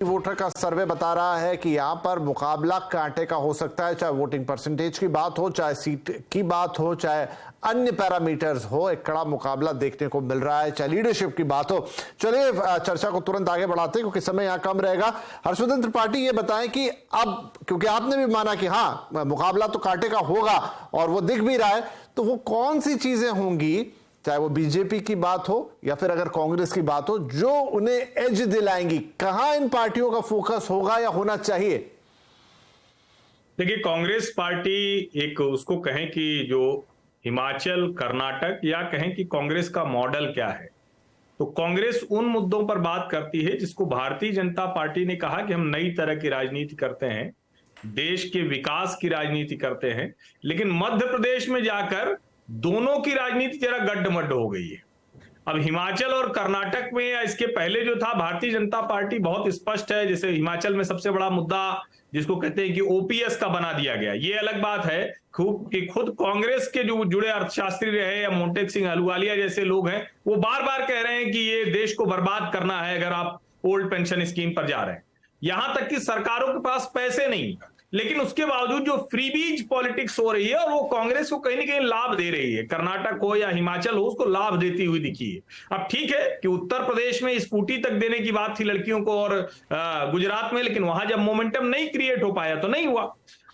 Voter का सर्वे बता रहा है कि यहां पर मुकाबला कांटे का हो सकता है, चाहे वोटिंग परसेंटेज की बात हो, चाहे सीट की बात हो, चाहे अन्य पैरामीटर्स हो। एक कड़ा मुकाबला देखने को मिल रहा है, चाहे लीडरशिप की बात हो। चलिए चर्चा को तुरंत आगे बढ़ाते हैं क्योंकि समय यहां कम रहेगा। हर्षवर्धन त्रिपाठी, ये बताएं कि अब क्योंकि आपने भी माना कि हाँ मुकाबला तो कांटे का होगा और वो दिख भी रहा है, तो वो कौन सी चीजें होंगी, चाहे वो बीजेपी की बात हो या फिर अगर कांग्रेस की बात हो, जो उन्हें एज दिलाएंगी? कहां इन पार्टियों का फोकस होगा या होना चाहिए? देखिए, कांग्रेस पार्टी एक उसको कहें कि जो हिमाचल, कर्नाटक, या कहें कि कांग्रेस का मॉडल क्या है, तो कांग्रेस उन मुद्दों पर बात करती है जिसको भारतीय जनता पार्टी ने कहा कि हम नई तरह की राजनीति करते हैं, देश के विकास की राजनीति करते हैं। लेकिन मध्य प्रदेश में जाकर दोनों की राजनीति जरा गड्ढमड्ढ हो गई है। अब हिमाचल और कर्नाटक में या इसके पहले जो था, भारतीय जनता पार्टी बहुत स्पष्ट है। जैसे हिमाचल में सबसे बड़ा मुद्दा जिसको कहते हैं कि ओपीएस का बना दिया गया। ये अलग बात है कि खुद कांग्रेस के जो जुड़े अर्थशास्त्री रहे या मोंटेक सिंह अहलूवालिया जैसे लोग हैं, वो बार बार कह रहे हैं कि ये देश को बर्बाद करना है अगर आप ओल्ड पेंशन स्कीम पर जा रहे हैं। यहां तक कि सरकारों के पास पैसे नहीं, लेकिन उसके बावजूद जो फ्रीबीज पॉलिटिक्स हो रही है और वो कांग्रेस को कहीं ना कहीं लाभ दे रही है। कर्नाटक हो या हिमाचल हो, उसको लाभ देती हुई दिखी है। अब ठीक है कि उत्तर प्रदेश में स्कूटी तक देने की बात थी लड़कियों को और गुजरात में, लेकिन वहां जब मोमेंटम नहीं क्रिएट हो पाया तो नहीं हुआ।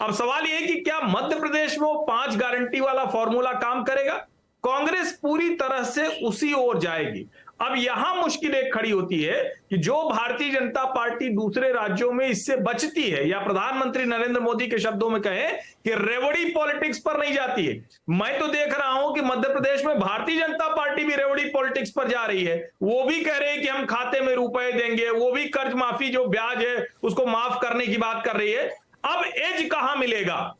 अब सवाल यह है कि क्या मध्य प्रदेश में 5 गारंटी वाला फॉर्मूला काम करेगा? कांग्रेस पूरी तरह से उसी ओर जाएगी। अब यहां मुश्किल एक खड़ी होती है कि जो भारतीय जनता पार्टी दूसरे राज्यों में इससे बचती है, या प्रधानमंत्री नरेंद्र मोदी के शब्दों में कहें कि रेवड़ी पॉलिटिक्स पर नहीं जाती है। मैं तो देख रहा हूं कि मध्य प्रदेश में भारतीय जनता पार्टी भी रेवड़ी पॉलिटिक्स पर जा रही है। वो भी कह रहे हैं कि हम खाते में रुपए देंगे, वो भी कर्ज माफी जो ब्याज है उसको माफ करने की बात कर रही है। अब एज कहां मिलेगा?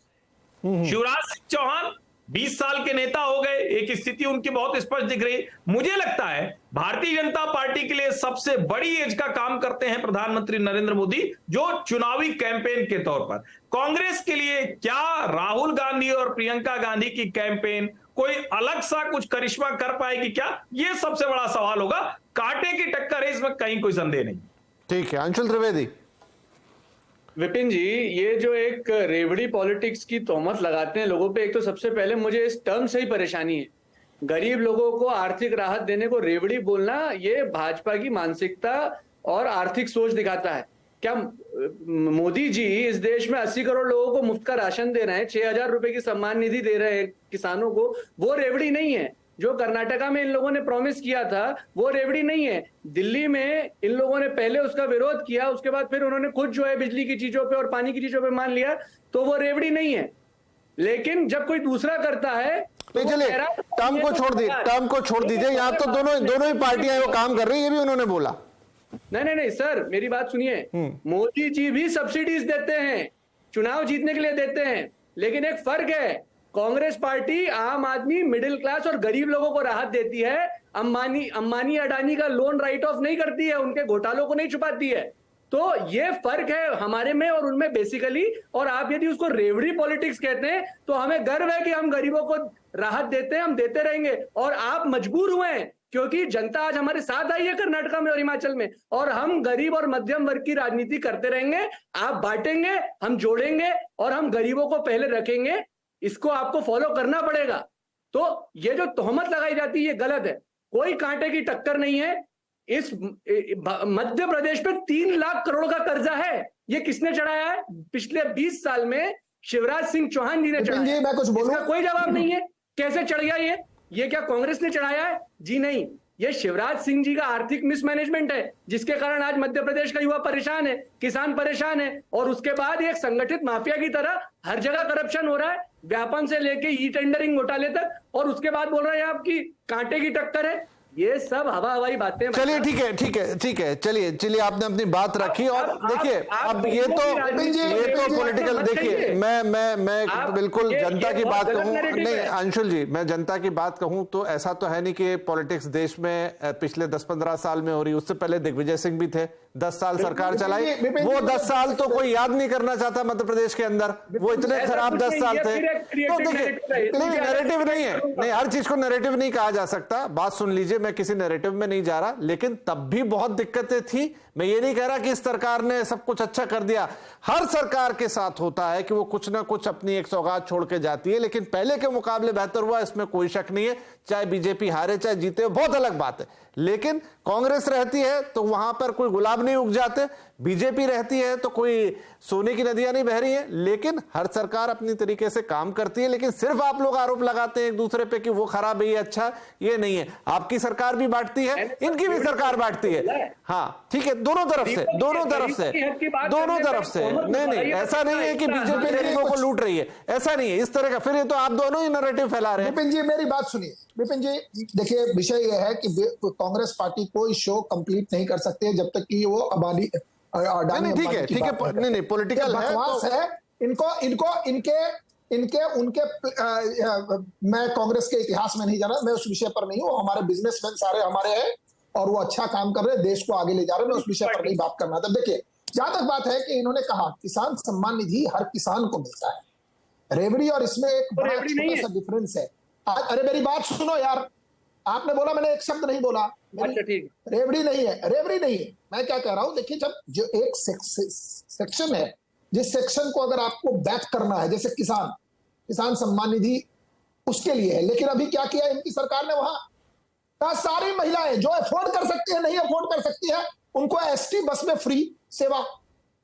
शिवराज सिंह चौहान 20 साल के नेता हो गए, एक स्थिति उनकी बहुत स्पष्ट दिख रही। मुझे लगता है भारतीय जनता पार्टी के लिए सबसे बड़ी एज का काम करते हैं प्रधानमंत्री नरेंद्र मोदी, जो चुनावी कैंपेन के तौर पर। कांग्रेस के लिए क्या राहुल गांधी और प्रियंका गांधी की कैंपेन कोई अलग सा कुछ करिश्मा कर पाएगी क्या? यह सबसे बड़ा सवाल होगा। कांटे की टक्कर है, इसमें कहीं कोई संदेह नहीं। ठीक है, अंशुल त्रिवेदी। विपिन जी, ये जो एक रेवड़ी पॉलिटिक्स की तोहमत लगाते हैं लोगों पे, एक तो सबसे पहले मुझे इस टर्म से ही परेशानी है। गरीब लोगों को आर्थिक राहत देने को रेवड़ी बोलना, ये भाजपा की मानसिकता और आर्थिक सोच दिखाता है। क्या मोदी जी इस देश में 80 करोड़ लोगों को मुफ्त का राशन दे रहे हैं, 6,000 रुपए की सम्मान निधि दे रहे हैं किसानों को, वो रेवड़ी नहीं है। जो कर्नाटका में इन लोगों ने प्रॉमिस किया था वो रेवड़ी नहीं है। दिल्ली में इन लोगों ने पहले उसका विरोध किया, उसके बाद फिर उन्होंने खुद जो है बिजली की चीजों पे और पानी की चीजों पे मान लिया, तो वो रेवड़ी नहीं है। लेकिन जब कोई दूसरा करता है तो चलिए टर्म को छोड़ दीजिए। यहाँ तो दोनों ही पार्टियां वो काम कर रही है, ये भी उन्होंने बोला। नहीं सर, मेरी बात सुनिए। मोदी जी भी सब्सिडीज देते हैं, चुनाव जीतने के लिए देते हैं, लेकिन एक फर्क है। कांग्रेस पार्टी आम आदमी, मिडिल क्लास और गरीब लोगों को राहत देती है। अंबानी अडानी का लोन राइट ऑफ नहीं करती है, उनके घोटालों को नहीं छुपाती है। तो ये फर्क है हमारे में और उनमें बेसिकली। और आप यदि उसको रेवड़ी पॉलिटिक्स कहते हैं तो हमें गर्व है कि हम गरीबों को राहत देते हैं, हम देते रहेंगे। और आप मजबूर हुए हैं क्योंकि जनता आज हमारे साथ आई है कर्नाटका में और हिमाचल में, और हम गरीब और मध्यम वर्ग की राजनीति करते रहेंगे। आप बांटेंगे, हम जोड़ेंगे, और हम गरीबों को पहले रखेंगे। इसको आपको फॉलो करना पड़ेगा। तो ये जो तोहमत लगाई जाती है ये गलत है। कोई कांटे की टक्कर नहीं है। इस मध्य प्रदेश पे 3 लाख करोड़ का कर्जा है। ये किसने चढ़ाया है? पिछले 20 साल में शिवराज सिंह चौहान जी ने चढ़ाया। मैं कुछ बोलूं? इसका कोई जवाब नहीं है। कैसे चढ़ गया ये क्या कांग्रेस ने चढ़ाया है? जी नहीं, ये शिवराज सिंह जी का आर्थिक मिसमैनेजमेंट है, जिसके कारण आज मध्य प्रदेश का युवा परेशान है, किसान परेशान है। और उसके बाद एक संगठित माफिया की तरह हर जगह करप्शन हो रहा है, व्यापम से लेके ई टेंडरिंग घोटाले तक, और उसके बाद बोल रहे हैं आपकी कांटे की टक्कर है। ये सब हवाई बातें। चलिए ठीक है, चलिए आपने अपनी बात रखी। और देखिए अब ये तो पॉलिटिकल, देखिए मैं बिल्कुल जनता की बात कहूं, नहीं अंशुल जी, मैं जनता की बात कहूं तो ऐसा तो है नहीं कि पॉलिटिक्स देश में पिछले 10-15 साल में हो रही। उससे पहले दिग्विजय सिंह भी थे, 10 साल सरकार चलाई। वो 10 साल तो कोई याद नहीं करना चाहता मध्य प्रदेश के अंदर, वो इतने खराब 10 साल थे। तो देखिए, नहीं नैरेटिव नहीं है, नहीं हर चीज को नैरेटिव नहीं कहा जा सकता। बात सुन लीजिए, मैं किसी नैरेटिव में नहीं जा रहा, लेकिन तब भी बहुत दिक्कतें थी। मैं ये नहीं कह रहा कि इस सरकार ने सब कुछ अच्छा कर दिया। हर सरकार के साथ होता है कि वो कुछ ना कुछ अपनी एक सौगात छोड़ के जाती है, लेकिन पहले के मुकाबले बेहतर हुआ, इसमें कोई शक नहीं है। चाहे बीजेपी हारे चाहे जीते हो, बहुत अलग बात है। लेकिन कांग्रेस रहती है तो वहां पर कोई गुलाब नहीं उग जाते, बीजेपी रहती है तो कोई सोने की नदियां नहीं बह रही हैं। लेकिन हर सरकार अपनी तरीके से काम करती है। लेकिन सिर्फ आप लोग आरोप लगाते हैं एक दूसरे पे कि वो खराब है, ये अच्छा है, ये नहीं है। आपकी सरकार भी बांटती है, इनकी भी सरकार बांटती है। हाँ ठीक है, दोनों तरफ से, दोनों तरफ से, दोनों तरफ से। नहीं नहीं, ऐसा नहीं है कि बीजेपी गरीबों को लूट रही है, ऐसा नहीं है इस तरह का। फिर ये तो आप दोनों ही नैरेटिव फैला रहे हैं। विपिन जी मेरी बात सुनिए। विपिन जी देखिए, विषय यह है कि कांग्रेस पार्टी कोई शो कंप्लीट नहीं कर सकती है जब तक कि वो अबादी नहीं ठीक है, ठीक है, नहीं नहीं, पॉलिटिकल है, बकवास है। इनके उनके मैं कांग्रेस के इतिहास में नहीं जाना, मैं उस विषय पर नहीं हूं। हमारे बिजनेसमैन सारे हमारे हैं और वो अच्छा काम कर रहे हैं, देश को आगे ले जा रहे हैं। मैं उस विषय पर नहीं बात करना था। देखिए, जहां तक बात है कि इन्होंने कहा किसान सम्मान निधि हर किसान को मिलता है, रेवड़ी और इसमें एक बड़ा छोटा सा डिफरेंस है। अरे मेरी बात सुनो यार, आपने बोला, मैंने एक शब्द नहीं बोला। अच्छा ठीक, रेवड़ी नहीं है, रेवड़ी नहीं है। मैं क्या कह रहा हूं, देखिए, जब जो एक सेक्शन है, जिस सेक्शन को अगर आपको बैक करना है, जैसे किसान सम्मान निधि उसके लिए है, लेकिन अभी क्या किया इनकी सरकार ने, वहां कहा सारी महिलाएं जो अफोर्ड कर सकती है, नहीं अफोर्ड कर सकती है, उनको एसटी बस में फ्री सेवा।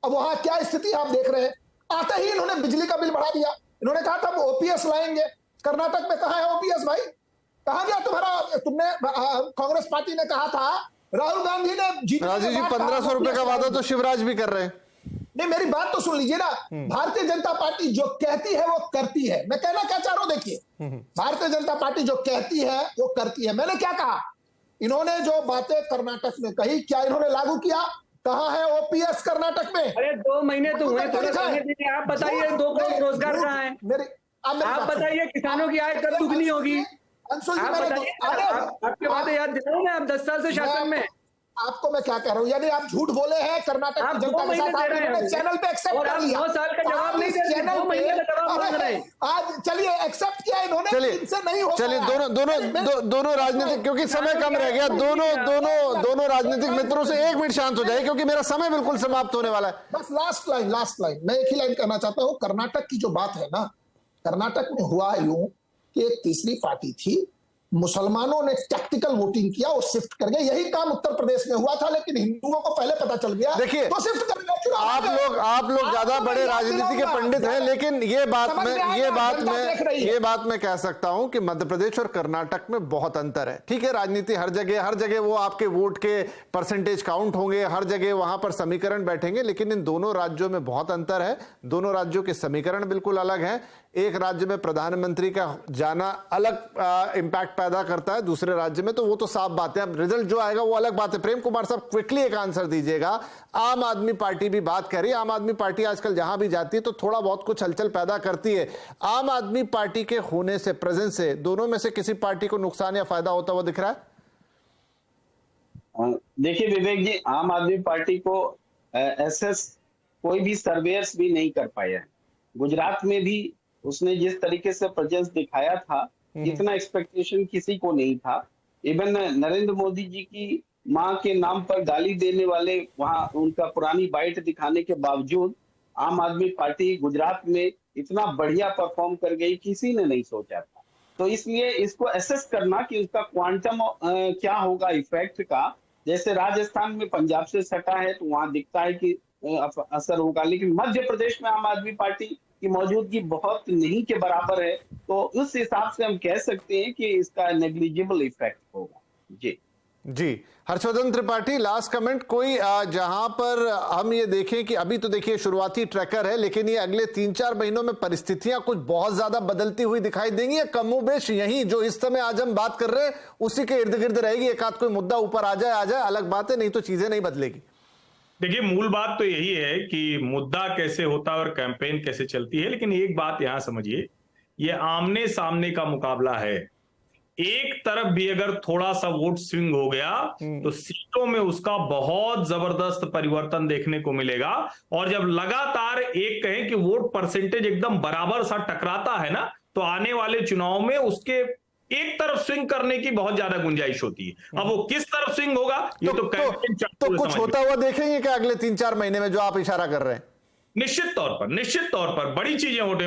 अब वहां क्या स्थिति आप देख रहे हैं, आते ही इन्होंने बिजली का बिल बढ़ा दिया। इन्होंने कहा था ओपीएस लाएंगे, कर्नाटक में कहा है ओपीएस भाई, कहा गया तुम्हारा? तुमने कांग्रेस पार्टी ने कहा था, राहुल गांधी ने जीतने राजीव जी 1500 रुपए का वादा तो शिवराज भी कर रहे हैं। नहीं, मेरी बात तो सुन लीजिए ना। भारतीय जनता पार्टी जो कहती है वो करती है। मैं कहना क्या चाह रहा हूं, देखिए, भारतीय जनता पार्टी जो कहती है वो करती है। मैंने क्या कहा, इन्होंने जो बातें कर्नाटक में कही, क्या इन्होंने लागू किया? कहां है ओपीएस कर्नाटक में? अरे 2 महीने तो हुए, थोड़ा समय दीजिए। आप बताइए 2 करोड़ रोजगार कहाँ है? आप बताइए किसानों की आय कब दुगनी होगी? आपकी बातें याद दिलाऊं मैं, आप 10 साल से शासन में। आपको मैं क्या कह रहा हूं, यानी आप झूठ बोले हैं कर्नाटक की जनता के साथ। आपने चैनल पे एक्सेप्ट कर लिया, 9 साल का जवाब नहीं दे रहे, 2 महीने का जवाब मांग रहे हैं। आज चलिए एक्सेप्ट किया इन्होंने, इनसे नहीं हो। चलिए दोनों राजनीतिक, क्योंकि समय कम रह गया, दोनों राजनीतिक मित्रों से 1 मिनट शांत हो जाए, क्योंकि मेरा समय बिल्कुल समाप्त होने वाला है। बस लास्ट लाइन मैं एक ही लाइन कहना चाहता हूं। कर्नाटक की जो बात है ना, कर्नाटक में हुआ यूं कि एक तीसरी पार्टी थी, मुसलमानों ने टैक्टिकल वोटिंग किया और शिफ्ट कर गए। यही काम उत्तर प्रदेश में हुआ था, लेकिन हिंदुओं को पहले पता चल गया, देखिए तो शिफ्ट कर गए। आप लोग ज्यादा बड़े राजनीति के पंडित हैं, लेकिन ये बात मैं कह सकता हूं कि मध्य प्रदेश और कर्नाटक में बहुत अंतर है। ठीक है, राजनीति हर जगह वो आपके वोट के परसेंटेज काउंट होंगे, हर जगह वहां पर समीकरण बैठेंगे, लेकिन इन दोनों राज्यों में बहुत अंतर है। दोनों राज्यों के समीकरण बिल्कुल अलग हैं। एक राज्य में प्रधानमंत्री का जाना अलग इंपैक्ट पैदा करता है, दूसरे राज्य में तो वो तो साफ बात है। अब रिजल्ट जो आएगा वो अलग बात है। प्रेम कुमार साहब, क्विकली एक आंसर दीजिएगा। आम आदमी पार्टी भी बात कर रही है, आम आदमी पार्टी आजकल जहां भी जाती है तो थोड़ा बहुत कुछ हलचल पैदा करती है। आम आदमी पार्टी के होने से, प्रेजेंस से, दोनों में से किसी पार्टी को नुकसान या फायदा होता हुआ दिख रहा है? देखिए विवेक जी, आम आदमी पार्टी को एसएस कोई भी सर्वेयर्स भी नहीं कर पाया है। गुजरात में भी उसने जिस तरीके से प्रेजेंस दिखाया था, इतना एक्सपेक्टेशन किसी को नहीं था। इवन नरेंद्र मोदी जी की मां के नाम पर गाली देने वाले वहां उनका पुरानी बाइट दिखाने के बावजूद आम आदमी पार्टी गुजरात में इतना बढ़िया परफॉर्म कर गई, किसी ने नहीं सोचा था। तो इसलिए इसको एसेस करना कि उसका क्वांटम क्या होगा इफेक्ट का, जैसे राजस्थान में पंजाब से सटा है तो वहां दिखता है कि असर होगा, लेकिन मध्य प्रदेश में आम आदमी पार्टी की मौजूदगी बहुत नहीं के बराबर है, तो उस हिसाब से हम कह सकते हैं कि इसका नेग्लिजिबल इफेक्ट होगा। जी हर्षवर्धन त्रिपाठी, लास्ट कमेंट कोई, जहां पर हम ये देखें कि अभी तो देखिए शुरुआती ट्रैकर है, लेकिन ये अगले 3-4 महीनों में परिस्थितियां कुछ बहुत ज्यादा बदलती हुई दिखाई देंगी या कमोबेश यही जो इस समय आज हम बात कर रहे हैं उसी के इर्द गिर्द रहेगी? एक आध कोई मुद्दा ऊपर आ जाए अलग बात है, नहीं तो चीजें नहीं बदलेगी। देखिए, मूल बात तो यही है कि मुद्दा कैसे होता है और कैंपेन कैसे चलती है, लेकिन एक बात यहां समझिए, ये आमने सामने का मुकाबला है। एक तरफ भी अगर थोड़ा सा वोट स्विंग हो गया तो सीटों में उसका बहुत जबरदस्त परिवर्तन देखने को मिलेगा। और जब लगातार एक कहें कि वोट परसेंटेज एकदम बराबर सा टकराता है ना, तो आने वाले चुनाव में उसके एक तरफ स्विंग करने की बहुत ज्यादा गुंजाइश होती है। अब वो किस तरफ स्विंग होगा ये तो कैंपेन तो कुछ होता हुआ देखेंगे क्या अगले 3-4 महीने में, जो आप इशारा कर रहे हैं? निश्चित तौर पर बड़ी चीजें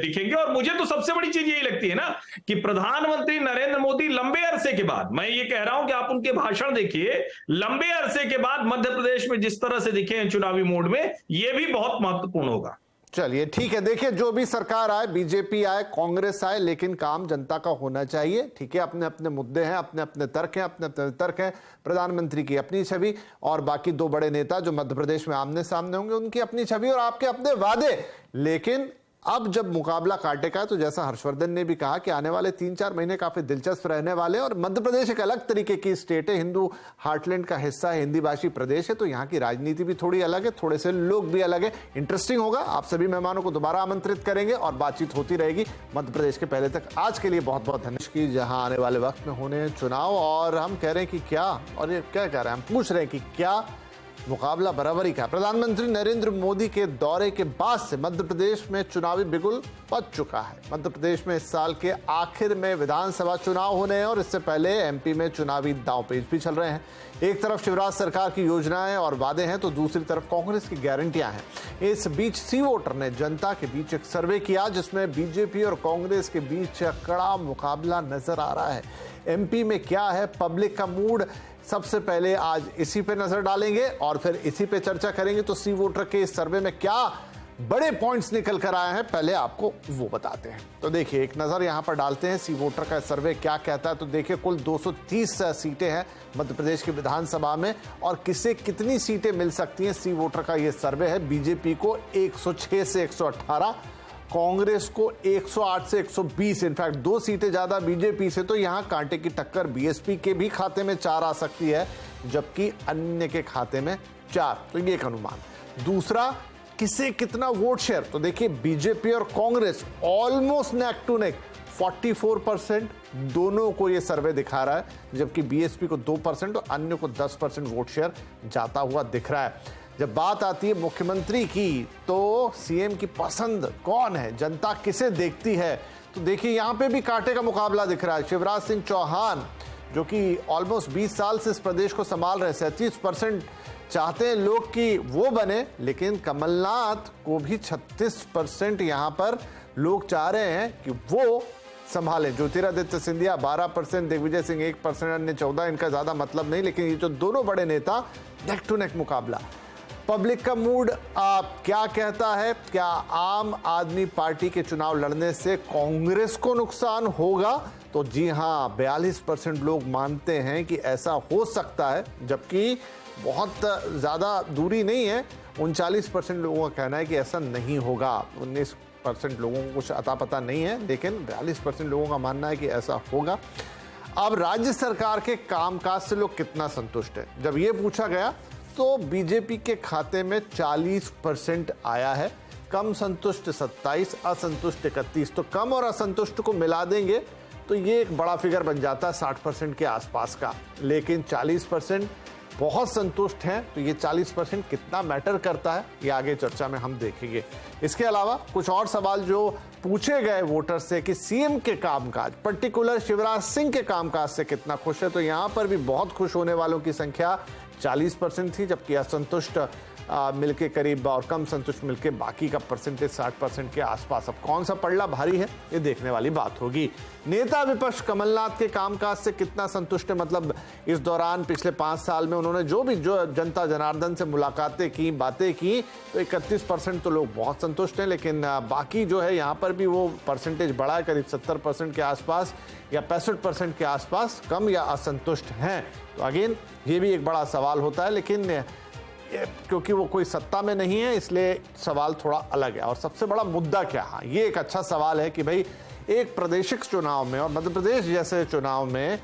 दिखेंगी। और मुझे तो सबसे बड़ी चीज यही लगती है ना कि प्रधानमंत्री नरेंद्र मोदी लंबे अरसे के बाद, मैं ये कह रहा हूं कि आप उनके भाषण देखिए, लंबे अरसे के बाद मध्य प्रदेश में जिस तरह से दिखे हैं चुनावी मोड में, ये भी बहुत महत्वपूर्ण होगा। चलिए ठीक है, देखिए जो भी सरकार आए, बीजेपी आए, कांग्रेस आए, लेकिन काम जनता का होना चाहिए। ठीक है, अपने अपने मुद्दे हैं, अपने अपने तर्क हैं, अपने अपने तर्क हैं। प्रधानमंत्री की अपनी छवि और बाकी दो बड़े नेता जो मध्य प्रदेश में आमने सामने होंगे उनकी अपनी छवि और आपके अपने वादे। लेकिन अब जब मुकाबला कांटे का है, तो जैसा हर्षवर्धन ने भी कहा कि आने वाले 3-4 महीने काफी दिलचस्प रहने वाले हैं। और मध्य प्रदेश एक अलग तरीके की स्टेट है, हिंदू हार्टलैंड का हिस्सा है, हिंदी भाषी प्रदेश है, तो यहाँ की राजनीति भी थोड़ी अलग है, थोड़े से लोग भी अलग है। इंटरेस्टिंग होगा। आप सभी मेहमानों को दोबारा आमंत्रित करेंगे और बातचीत होती रहेगी मध्य प्रदेश के पहले तक। आज के लिए बहुत बहुत धन्यवाद की जहां आने वाले वक्त में होने चुनाव, और हम कह रहे हैं कि क्या, और ये क्या कह रहे हैं, हम पूछ रहे हैं कि क्या मुकाबला बराबरी का। प्रधानमंत्री नरेंद्र मोदी के दौरे के बाद से मध्य प्रदेश में चुनावी बिगुल बज चुका है। मध्य प्रदेश में इस साल के आखिर में विधानसभा चुनाव होने हैं और इससे पहले एमपी में चुनावी दांवपेच भी चल रहे हैं। एक तरफ शिवराज सरकार की योजनाएं और वादे हैं, तो दूसरी तरफ कांग्रेस की गारंटियां हैं। इस बीच सी वोटर ने जनता के बीच एक सर्वे किया जिसमें बीजेपी और कांग्रेस के बीच कड़ा मुकाबला नजर आ रहा है। एमपी में क्या है पब्लिक का मूड, सबसे पहले आज इसी पे नजर डालेंगे और फिर इसी पे चर्चा करेंगे। तो सी वोटर के इस सर्वे में क्या बड़े पॉइंट्स निकल कर आए हैं, पहले आपको वो बताते हैं। तो देखिए एक नजर यहां पर डालते हैं सी वोटर का सर्वे क्या कहता है। तो देखिए कुल 230 सीटें हैं मध्य प्रदेश की विधानसभा में, और किसे कितनी सीटें मिल सकती हैं, सी वोटर का ये सर्वे है। बीजेपी को 106 से 118, कांग्रेस को 108 से 120, इनफैक्ट 2 सीटें ज्यादा बीजेपी से। तो यहां कांटे की टक्कर बीएसपी के भी खाते में 4 आ सकती है, जबकि अन्य के खाते में 4। तो ये एक अनुमान। दूसरा, किसे कितना वोट शेयर, तो देखिए बीजेपी और Congress almost neck to neck 44% दोनों को ये सर्वे दिखा रहा है, जबकि बीएसपी को 2% और अन्य को 10% वोट शेयर जाता हुआ दिख रहा है। जब बात आती है मुख्यमंत्री की, तो सीएम की पसंद कौन है, जनता किसे देखती है, तो देखिए यहां पे भी कांटे का मुकाबला दिख रहा है। शिवराज सिंह चौहान जो कि ऑलमोस्ट 20 साल से इस प्रदेश को संभाल रहे, 37% चाहते हैं लोग कि वो बने, लेकिन कमलनाथ को भी 36% यहां पर लोग चाह रहे हैं कि वो संभालें। ज्योतिरादित्य सिंधिया 12%, दिग्विजय सिंह 1%, अन्य 14%। इनका ज्यादा मतलब नहीं, लेकिन ये जो दोनों बड़े नेता, नेक टू नेक मुकाबला। पब्लिक का मूड क्या कहता है, क्या आम आदमी पार्टी के चुनाव लड़ने से कांग्रेस को नुकसान होगा, तो जी हां 42% लोग मानते हैं कि ऐसा हो सकता है, जबकि बहुत ज्यादा दूरी नहीं है। 39% लोगों का कहना है कि ऐसा नहीं होगा। 19% लोगों को कुछ अता पता नहीं है, लेकिन 42% लोगों का मानना है कि ऐसा होगा। अब राज्य सरकार के कामकाज से लोग कितना संतुष्ट है, जब ये पूछा गया तो बीजेपी के खाते में 40% आया है, कम संतुष्ट 27, असंतुष्ट 31। तो कम और असंतुष्ट को मिला देंगे तो ये एक बड़ा फिगर बन जाता है 60% के आसपास का। लेकिन 40% बहुत संतुष्ट हैं, तो ये 40% कितना मैटर करता है, ये आगे चर्चा में हम देखेंगे। इसके अलावा कुछ और सवाल जो पूछे गए वोटर से कि सीएम के कामकाज, पर्टिकुलर शिवराज सिंह के कामकाज से कितना खुश है, तो यहां पर भी बहुत खुश होने वालों की संख्या 40% थी, जबकि असंतुष्ट मिलके करीब और कम संतुष्ट मिलके बाकी का परसेंटेज 60% के आसपास। अब कौन सा पलड़ा भारी है, ये देखने वाली बात होगी। नेता विपक्ष कमलनाथ के कामकाज से कितना संतुष्ट है, मतलब इस दौरान पिछले 5 साल में उन्होंने जो जनता जनार्दन से मुलाकातें की, बातें की, तो 31% तो लोग बहुत संतुष्ट हैं। लेकिन बाकी जो है यहाँ पर भी वो परसेंटेज बढ़ा है, करीब 70% के आसपास या 65% के आसपास कम या असंतुष्ट हैं। तो अगेन ये भी एक बड़ा सवाल होता है, लेकिन क्योंकि वो कोई सत्ता में नहीं है इसलिए सवाल थोड़ा अलग है। और सबसे बड़ा मुद्दा क्या है, ये एक अच्छा सवाल है कि भाई एक प्रादेशिक चुनाव में और मध्य प्रदेश जैसे चुनाव में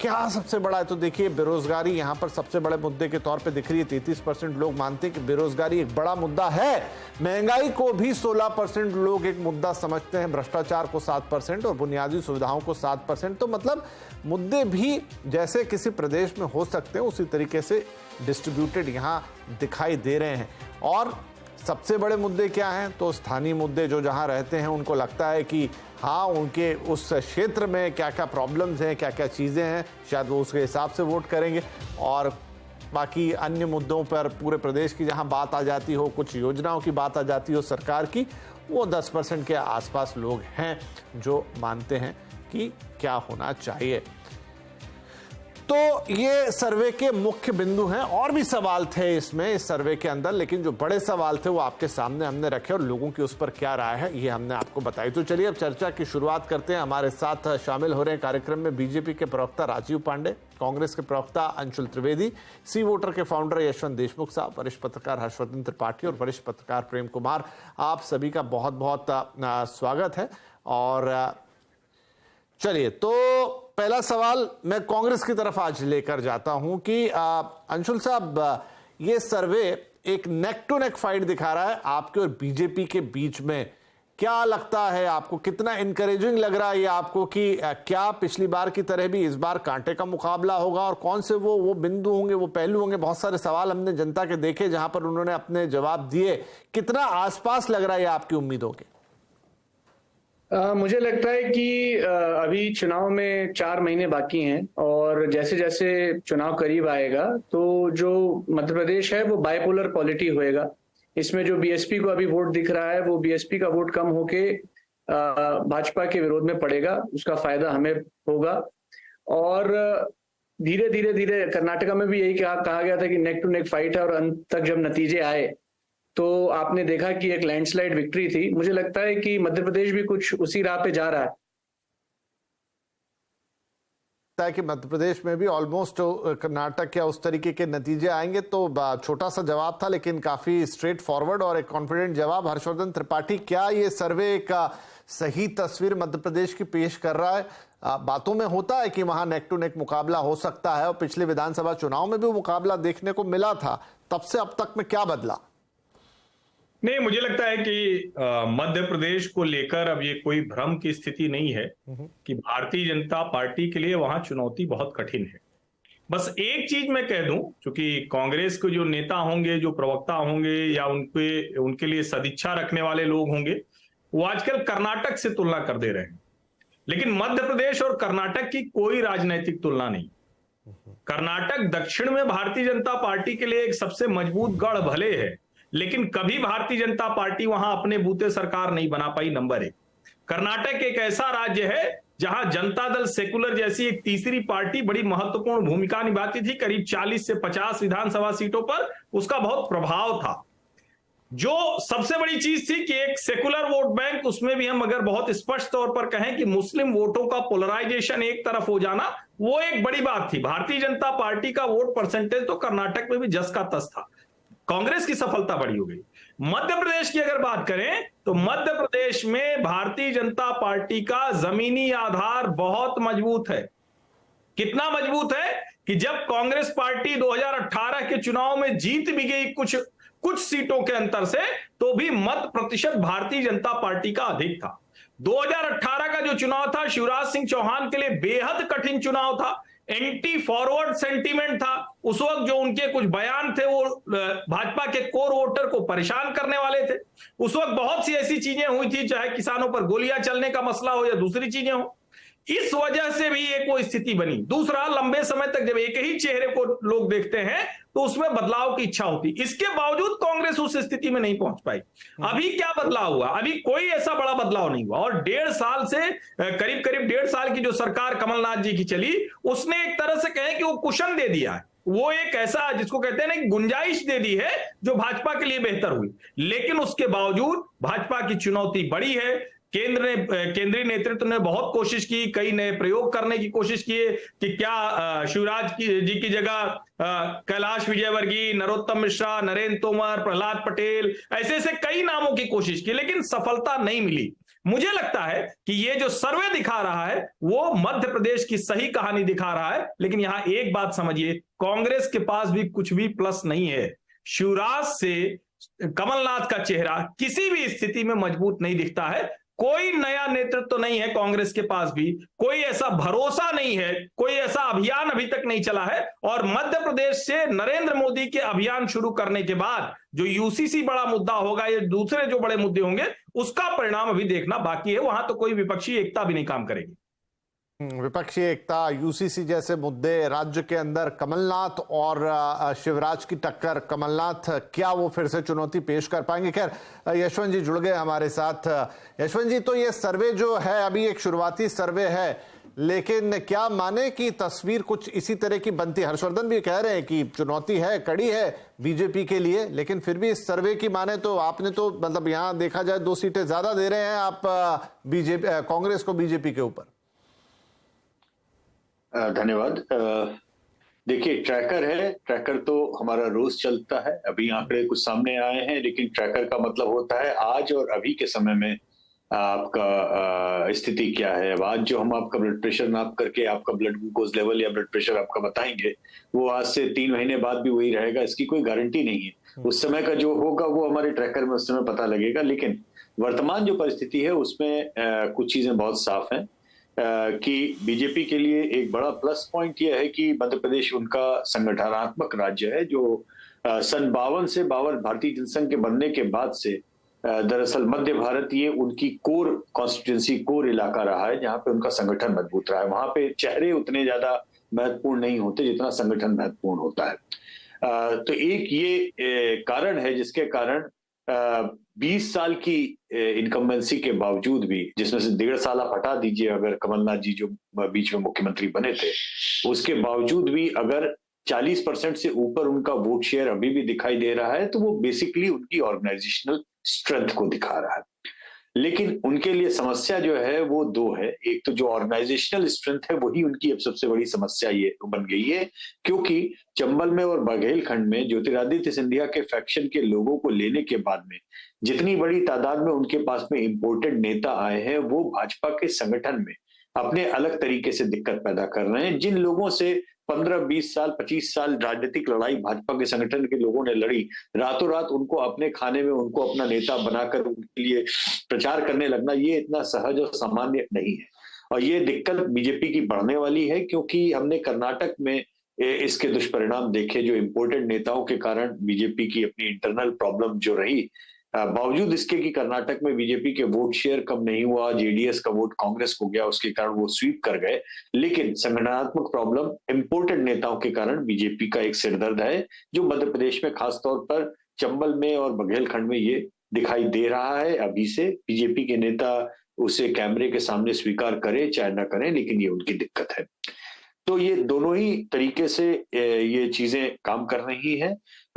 क्या सबसे बड़ा है, तो देखिए बेरोजगारी यहाँ पर सबसे बड़े मुद्दे के तौर पे दिख रही है। 33% लोग मानते हैं कि बेरोजगारी एक बड़ा मुद्दा है। महंगाई को भी 16% लोग एक मुद्दा समझते हैं, भ्रष्टाचार को 7% और बुनियादी सुविधाओं को 7%। तो मतलब मुद्दे भी जैसे किसी प्रदेश में हो सकते हैं उसी तरीके से डिस्ट्रीब्यूटेड यहाँ दिखाई दे रहे हैं। और सबसे बड़े मुद्दे क्या हैं? तो स्थानीय मुद्दे, जो जहां रहते हैं उनको लगता है कि हाँ, उनके उस क्षेत्र में क्या क्या प्रॉब्लम्स हैं, क्या क्या चीज़ें हैं, शायद वो उसके हिसाब से वोट करेंगे। और बाकी अन्य मुद्दों पर पूरे प्रदेश की जहां बात आ जाती हो, कुछ योजनाओं की बात आ जाती हो सरकार की, वो 10% के आसपास लोग हैं जो मानते हैं कि क्या होना चाहिए। तो ये सर्वे के मुख्य बिंदु हैं। और भी सवाल थे इसमें, इस सर्वे के अंदर, लेकिन जो बड़े सवाल थे वो आपके सामने हमने रखे और लोगों की उस पर क्या राय है ये हमने आपको बताई। तो चलिए अब चर्चा की शुरुआत करते हैं। हमारे साथ शामिल हो रहे हैं कार्यक्रम में बीजेपी के प्रवक्ता राजीव पांडे, कांग्रेस के प्रवक्ता अंशुल त्रिवेदी, सी वोटर के फाउंडर यशवंत देशमुख साहब, वरिष्ठ पत्रकार हर्षवर्धन त्रिपाठी और वरिष्ठ पत्रकार प्रेम कुमार। आप सभी का बहुत बहुत स्वागत है। और चलिए, तो पहला सवाल मैं कांग्रेस की तरफ आज लेकर जाता हूं कि अंशुल साहब, ये सर्वे एक नेक टू नेक फाइट दिखा रहा है आपके और बीजेपी के बीच में। क्या लगता है आपको, कितना इनकरेजिंग लग रहा है ये आपको कि क्या पिछली बार की तरह भी इस बार कांटे का मुकाबला होगा? और कौन से वो बिंदु होंगे, वो पहलू होंगे? बहुत सारे सवाल हमने जनता के देखे जहां पर उन्होंने अपने जवाब दिए। कितना आसपास लग रहा है आपकी उम्मीदों के? मुझे लगता है कि अभी चुनाव में 4 महीने बाकी हैं और जैसे जैसे चुनाव करीब आएगा तो जो मध्य प्रदेश है वो बाइपोलर पॉलिटी होएगा। इसमें जो बीएसपी को अभी वोट दिख रहा है वो बीएसपी का वोट कम होके भाजपा के विरोध में पड़ेगा, उसका फायदा हमें होगा। और धीरे धीरे धीरे कर्नाटका में भी यही कहा गया था कि नेक टू नेक फाइट है और अंत तक जब नतीजे आए तो आपने देखा कि एक लैंडस्लाइड विक्ट्री थी। मुझे लगता है कि मध्य प्रदेश भी कुछ उसी राह पे जा रहा है कि मध्य प्रदेश में भी ऑलमोस्ट कर्नाटक या उस तरीके के नतीजे आएंगे। तो छोटा सा जवाब था लेकिन काफी स्ट्रेट फॉरवर्ड और एक कॉन्फिडेंट जवाब। हर्षवर्धन त्रिपाठी, क्या ये सर्वे का सही तस्वीर मध्य प्रदेश की पेश कर रहा है? बातों में होता है कि वहां नेक टू नेक मुकाबला हो सकता है और पिछले विधानसभा चुनाव में भी वो मुकाबला देखने को मिला था, तब से अब तक में क्या बदला? नहीं, मुझे लगता है कि मध्य प्रदेश को लेकर अब ये कोई भ्रम की स्थिति नहीं है कि भारतीय जनता पार्टी के लिए वहां चुनौती बहुत कठिन है। बस एक चीज मैं कह दूं, क्योंकि कांग्रेस के जो नेता होंगे, जो प्रवक्ता होंगे या उनके लिए सदिच्छा रखने वाले लोग होंगे, वो आजकल कर्नाटक से तुलना कर दे रहे हैं। लेकिन मध्य प्रदेश और कर्नाटक की कोई राजनैतिक तुलना नहीं। कर्नाटक दक्षिण में भारतीय जनता पार्टी के लिए एक सबसे मजबूत गढ़ भले है, लेकिन कभी भारतीय जनता पार्टी वहां अपने बूते सरकार नहीं बना पाई। नंबर 1, कर्नाटक एक ऐसा राज्य है जहां जनता दल सेकुलर जैसी एक तीसरी पार्टी बड़ी महत्वपूर्ण भूमिका निभाती थी। करीब 40 से 50 विधानसभा सीटों पर उसका बहुत प्रभाव था। जो सबसे बड़ी चीज थी कि एक सेकुलर वोट बैंक, उसमें भी हम अगर बहुत स्पष्ट तौर पर कहें कि मुस्लिम वोटों का पोलराइजेशन एक तरफ हो जाना, वो एक बड़ी बात थी। भारतीय जनता पार्टी का वोट परसेंटेज तो कर्नाटक में भी जस का तस था। कांग्रेस की सफलता बड़ी हो गई। मध्य प्रदेश की अगर बात करें तो मध्य प्रदेश में भारतीय जनता पार्टी का जमीनी आधार बहुत मजबूत है। कितना मजबूत है कि जब कांग्रेस पार्टी 2018 के चुनाव में जीत भी गई कुछ सीटों के अंतर से, तो भी मत प्रतिशत भारतीय जनता पार्टी का अधिक था। 2018 का जो चुनाव था शिवराज सिंह चौहान के लिए बेहद कठिन चुनाव था। एंटी फॉरवर्ड सेंटीमेंट था। उस वक्त जो उनके कुछ बयान थे वो भाजपा के कोर वोटर को परेशान करने वाले थे। उस वक्त बहुत सी ऐसी चीजें हुई थी, चाहे किसानों पर गोलियां चलने का मसला हो या दूसरी चीजें हो। इस वजह से भी एक वो स्थिति बनी। दूसरा, लंबे समय तक जब एक ही चेहरे को लोग देखते हैं तो उसमें बदलाव की इच्छा होती। इसके बावजूद कांग्रेस उस स्थिति में नहीं पहुंच पाई। अभी क्या बदलाव हुआ? अभी कोई ऐसा बड़ा बदलाव नहीं हुआ। और 1.5 साल से करीब 1.5 साल की जो सरकार कमलनाथ जी की चली, उसने एक तरह से कहें कि वो कुशन दे दिया है। वो एक ऐसा जिसको कहते हैं ना, गुंजाइश दे दी है जो भाजपा के लिए बेहतर हुई। लेकिन उसके बावजूद भाजपा की चुनौती बड़ी है। केंद्रीय नेतृत्व ने बहुत कोशिश की, कई नए प्रयोग करने की कोशिश किए कि क्या शिवराज जी की जगह कैलाश विजयवर्गीय, नरोत्तम मिश्रा, नरेंद्र तोमर, प्रहलाद पटेल, ऐसे कई नामों की कोशिश की, लेकिन सफलता नहीं मिली। मुझे लगता है कि ये जो सर्वे दिखा रहा है वो मध्य प्रदेश की सही कहानी दिखा रहा है। लेकिन यहां एक बात समझिए, कांग्रेस के पास भी कुछ भी प्लस नहीं है। शिवराज से कमलनाथ का चेहरा किसी भी स्थिति में मजबूत नहीं दिखता है। कोई नया नेतृत्व तो नहीं है कांग्रेस के पास भी, कोई ऐसा भरोसा नहीं है, कोई ऐसा अभियान अभी तक नहीं चला है। और मध्य प्रदेश से नरेंद्र मोदी के अभियान शुरू करने के बाद जो यूसीसी बड़ा मुद्दा होगा या दूसरे जो बड़े मुद्दे होंगे उसका परिणाम अभी देखना बाकी है। वहां तो कोई विपक्षी एकता भी नहीं काम करेगी। विपक्षी एकता, यूसीसी जैसे मुद्दे, राज्य के अंदर कमलनाथ और शिवराज की टक्कर, कमलनाथ क्या वो फिर से चुनौती पेश कर पाएंगे? खैर, यशवंत जी जुड़ गए हमारे साथ। यशवंत जी, तो ये सर्वे जो है अभी एक शुरुआती सर्वे है, लेकिन क्या माने कि तस्वीर कुछ इसी तरह की बनती? हर्षवर्धन भी कह रहे हैं कि चुनौती है, कड़ी है बीजेपी के लिए, लेकिन फिर भी इस सर्वे की माने तो आपने तो मतलब यहां देखा जाए 2 सीटें ज्यादा दे रहे हैं आप बीजेपी, कांग्रेस को बीजेपी के ऊपर। धन्यवाद। देखिए, ट्रैकर है, ट्रैकर तो हमारा रोज चलता है। अभी आंकड़े कुछ सामने आए हैं, लेकिन ट्रैकर का मतलब होता है आज और अभी के समय में आपका स्थिति क्या है। अब आज जो हम आपका ब्लड प्रेशर नाप करके आपका ब्लड ग्लूकोज लेवल या ब्लड प्रेशर आपका बताएंगे, वो आज से 3 महीने बाद भी वही रहेगा, इसकी कोई गारंटी नहीं है। उस समय का जो होगा वो हमारे ट्रैकर में उस समय पता लगेगा। लेकिन वर्तमान जो परिस्थिति है उसमें कुछ चीजें बहुत साफ हैं कि बीजेपी के लिए एक बड़ा प्लस पॉइंट यह है कि मध्य प्रदेश उनका संगठनात्मक राज्य है, जो सन 52 से भारतीय जनसंघ के बनने के बाद से दरअसल मध्य भारत ये उनकी कोर कॉन्स्टिट्यूंसी, कोर इलाका रहा है, जहां पे उनका संगठन मजबूत रहा है। वहां पे चेहरे उतने ज्यादा महत्वपूर्ण नहीं होते जितना संगठन महत्वपूर्ण होता है। तो एक ये कारण है जिसके कारण 20 साल की इनकम्बेंसी के बावजूद भी, जिसमें से 1.5 साल आप हटा दीजिए अगर कमलनाथ जी जो बीच में मुख्यमंत्री बने थे, उसके बावजूद भी अगर 40% से ऊपर उनका वोट शेयर अभी भी दिखाई दे रहा है, तो वो बेसिकली उनकी ऑर्गेनाइजेशनल स्ट्रेंथ को दिखा रहा है। लेकिन उनके लिए समस्या जो है वो 2 है। एक तो जो ऑर्गेनाइजेशनल स्ट्रेंथ है वही उनकी अब सबसे बड़ी समस्या ये बन गई है, क्योंकि चंबल में और बघेलखंड में ज्योतिरादित्य सिंधिया के फैक्शन के लोगों को लेने के बाद में जितनी बड़ी तादाद में उनके पास में इंपोर्टेड नेता आए हैं, वो भाजपा के संगठन में अपने अलग तरीके से दिक्कत पैदा कर रहे हैं। जिन लोगों से 15, 20 साल, 25 साल राजनीतिक लड़ाई भाजपा के संगठन के लोगों ने लड़ी, रातों रात उनको अपने खाने में उनको अपना नेता बनाकर उनके लिए प्रचार करने लगना, ये इतना सहज और सामान्य नहीं है। और ये दिक्कत बीजेपी की बढ़ने वाली है, क्योंकि हमने कर्नाटक में इसके दुष्परिणाम देखे, जो इंपोर्टेड नेताओं के कारण बीजेपी की अपनी इंटरनल प्रॉब्लम जो रही, बावजूद इसके कि कर्नाटक में बीजेपी के वोट शेयर कम नहीं हुआ, जेडीएस का वोट कांग्रेस को गया, उसके कारण वो स्वीप कर गए, लेकिन संगठनात्मक प्रॉब्लम इंपोर्टेड नेताओं के कारण बीजेपी का एक सिरदर्द है, जो मध्य प्रदेश में खासतौर पर चंबल में और बघेलखंड में ये दिखाई दे रहा है। अभी से बीजेपी के नेता उसे कैमरे के सामने स्वीकार करें चाहे ना करें, लेकिन ये उनकी दिक्कत है। तो ये दोनों ही तरीके से ये चीजें काम कर रही हैं।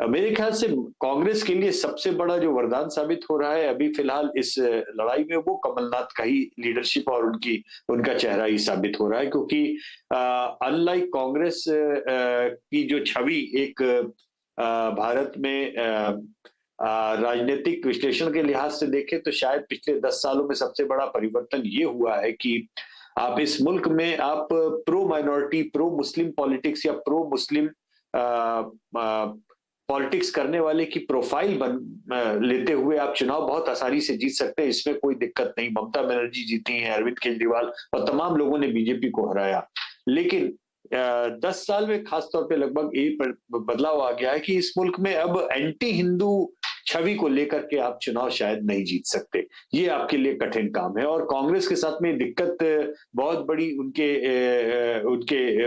मेरे ख्याल से कांग्रेस के लिए सबसे बड़ा जो वरदान साबित हो रहा है अभी फिलहाल इस लड़ाई में, वो कमलनाथ का ही लीडरशिप और उनका चेहरा ही साबित हो रहा है, क्योंकि अनलाइक कांग्रेस की जो छवि एक भारत में राजनीतिक विश्लेषण के लिहाज से देखें तो शायद पिछले 10 सालों में सबसे बड़ा परिवर्तन ये हुआ है कि आप इस मुल्क में आप प्रो माइनॉरिटी, प्रो मुस्लिम पॉलिटिक्स या प्रो मुस्लिम पॉलिटिक्स करने वाले की प्रोफाइल लेते हुए आप चुनाव बहुत आसानी से जीत सकते हैं। इसमें कोई दिक्कत नहीं। ममता बनर्जी जीती हैं, अरविंद केजरीवाल और तमाम लोगों ने बीजेपी को हराया। लेकिन 10 साल में खासतौर पे लगभग एक बदलाव आ गया है कि इस मुल्क में अब एंटी हिंदू छवि को लेकर के आप चुनाव शायद नहीं जीत सकते। ये आपके लिए कठिन काम है। और कांग्रेस के साथ में दिक्कत बहुत बड़ी उनके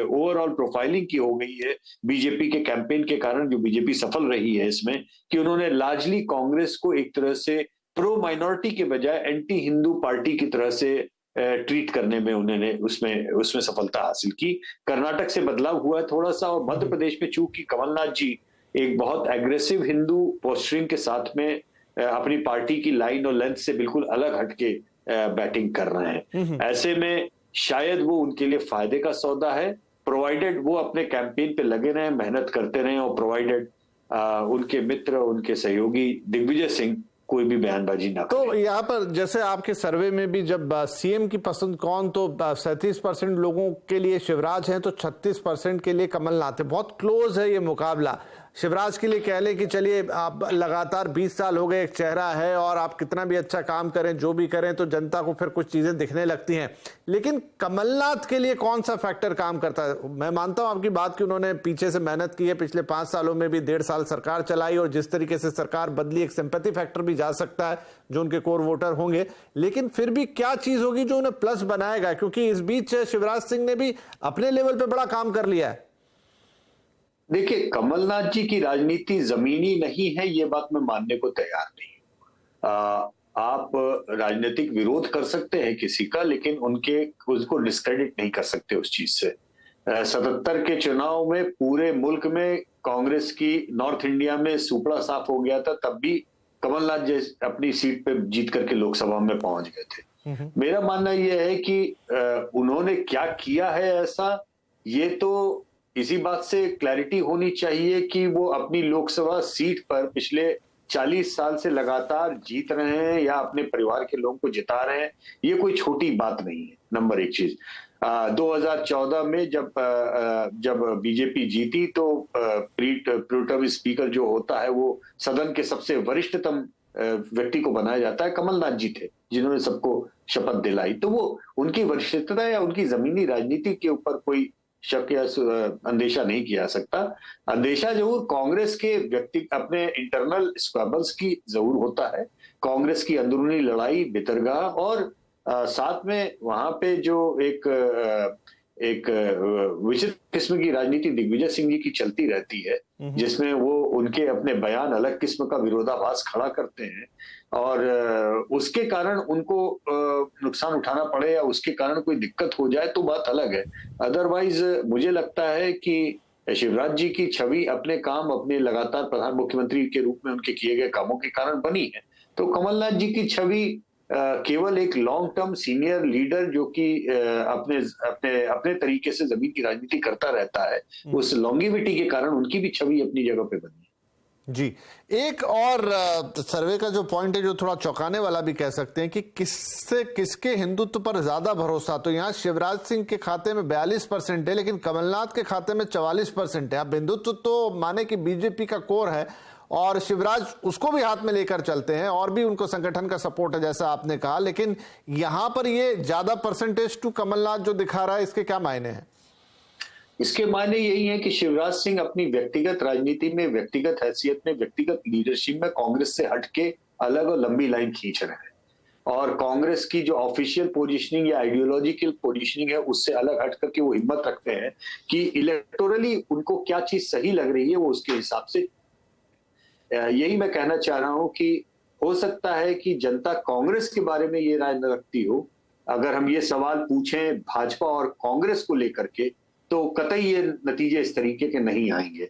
ओवरऑल प्रोफाइलिंग की हो गई है बीजेपी के कैंपेन के कारण, जो बीजेपी सफल रही है इसमें, कि उन्होंने लार्जली कांग्रेस को एक तरह से प्रो माइनॉरिटी के बजाय एंटी हिंदू पार्टी की तरह से ट्रीट करने में उन्होंने उसमें सफलता हासिल की। कर्नाटक से बदलाव हुआ थोड़ा सा, और मध्य प्रदेश में चूंकि कमलनाथ जी एक बहुत एग्रेसिव हिंदू पोस्टरिंग के साथ में अपनी पार्टी की लाइन और लेंथ से बिल्कुल अलग हटके बैटिंग कर रहे हैं, ऐसे में शायद वो उनके लिए फायदे का सौदा है, प्रोवाइडेड वो अपने कैंपेन पे लगे रहें, मेहनत करते रहें, और प्रोवाइडेड उनके मित्र, उनके सहयोगी दिग्विजय सिंह कोई भी बयानबाजी ना तो यहाँ पर जैसे आपके सर्वे में भी जब सीएम की पसंद कौन, तो 37% लोगों के लिए शिवराज हैं, तो 36% के लिए कमलनाथ है। बहुत क्लोज है ये मुकाबला। शिवराज के लिए कह ले कि चलिए आप लगातार 20 साल हो गए, एक चेहरा है और आप कितना भी अच्छा काम करें, जो भी करें, तो जनता को फिर कुछ चीजें दिखने लगती हैं। लेकिन कमलनाथ के लिए कौन सा फैक्टर काम करता है? मैं मानता हूं आपकी बात कि उन्होंने पीछे से मेहनत की है, पिछले 5 सालों में भी 1.5 साल सरकार चलाई और जिस तरीके से सरकार बदली, एक सिंपैथी फैक्टर भी जा सकता है जो उनके कोर वोटर होंगे। लेकिन फिर भी क्या चीज होगी जो उन्हें प्लस बनाएगा? क्योंकि इस बीच शिवराज सिंह ने भी अपने लेवल पे बड़ा काम कर लिया है। देखिए, कमलनाथ जी की राजनीति जमीनी नहीं है, ये बात मैं मानने को तैयार नहीं हूं। आप राजनीतिक विरोध कर सकते हैं किसी का, लेकिन उसको डिस्क्रेडिट नहीं कर सकते उस चीज से। 77 के चुनाव में पूरे मुल्क में कांग्रेस की नॉर्थ इंडिया में सुपड़ा साफ हो गया था, तब भी कमलनाथ जी अपनी सीट पे जीत करके लोकसभा में पहुंच गए थे। मेरा मानना यह है कि उन्होंने क्या किया है ऐसा, ये तो इसी बात से क्लैरिटी होनी चाहिए कि वो अपनी लोकसभा सीट पर पिछले 40 साल से लगातार जीत रहे हैं या अपने परिवार के लोगों को जिता रहे हैं। ये कोई छोटी बात नहीं है। नंबर एक चीज, 2014 में जब बीजेपी जीती तो प्रोटेम स्पीकर जो होता है वो सदन के सबसे वरिष्ठतम व्यक्ति को बनाया जाता है। कमलनाथ जी थे जिन्होंने सबको शपथ दिलाई। तो वो उनकी वरिष्ठता या उनकी जमीनी राजनीति के ऊपर कोई शक या अंदेशा नहीं किया जा सकता। अंदेशा जरूर कांग्रेस के अपने इंटरनल स्क्वैबल्स की जरूर होता है, कांग्रेस की अंदरूनी लड़ाई, बितरगाह, और साथ में वहां पे जो एक विचित्र किस्म की राजनीति दिग्विजय सिंह जी की चलती रहती है, जिसमें वो उनके अपने बयान अलग किस्म का विरोधाभास खड़ा करते हैं और उसके कारण उनको नुकसान उठाना पड़े या उसके कारण कोई दिक्कत हो जाए तो बात अलग है। अदरवाइज मुझे लगता है कि शिवराज जी की छवि अपने काम, अपने लगातार प्रधान मुख्यमंत्री के रूप में उनके किए गए कामों के कारण बनी है। तो कमलनाथ जी की छवि केवल एक लॉन्ग टर्म सीनियर लीडर जो कि अपने तरीके से जमीन की राजनीति करता रहता है, उस लॉन्गिविटी के कारण उनकी भी छवि अपनी जगह पे बनी है। जी, एक और सर्वे का जो पॉइंट है जो थोड़ा चौंकाने वाला भी कह सकते हैं कि किसके हिंदुत्व पर ज्यादा भरोसा, तो यहाँ शिवराज सिंह के खाते में 42% है लेकिन कमलनाथ के खाते में 44% है। अब हिंदुत्व तो माने कि बीजेपी का कोर है और शिवराज उसको भी हाथ में लेकर चलते हैं और भी उनको संगठन का सपोर्ट है जैसा आपने कहा, लेकिन यहां पर ये ज्यादा परसेंटेज टू कमलनाथ जो दिखा रहा है, इसके क्या मायने हैं? इसके मायने यही है कि शिवराज सिंह अपनी व्यक्तिगत राजनीति में, व्यक्तिगत हैसियत में, व्यक्तिगत लीडरशिप में कांग्रेस से हटके अलग और लंबी लाइन खींच रहे हैं और कांग्रेस की जो ऑफिशियल पोजीशनिंग या आइडियोलॉजिकल पोजीशनिंग है उससे अलग हट करके वो हिम्मत रखते हैं कि इलेक्टोरली उनको क्या चीज सही लग रही है वो उसके हिसाब से। यही मैं कहना चाह रहा हूं कि हो सकता है कि जनता कांग्रेस के बारे में ये राय न रखती हो। अगर हम ये सवाल पूछें भाजपा और कांग्रेस को लेकर के तो कतई ये नतीजे इस तरीके के नहीं आएंगे।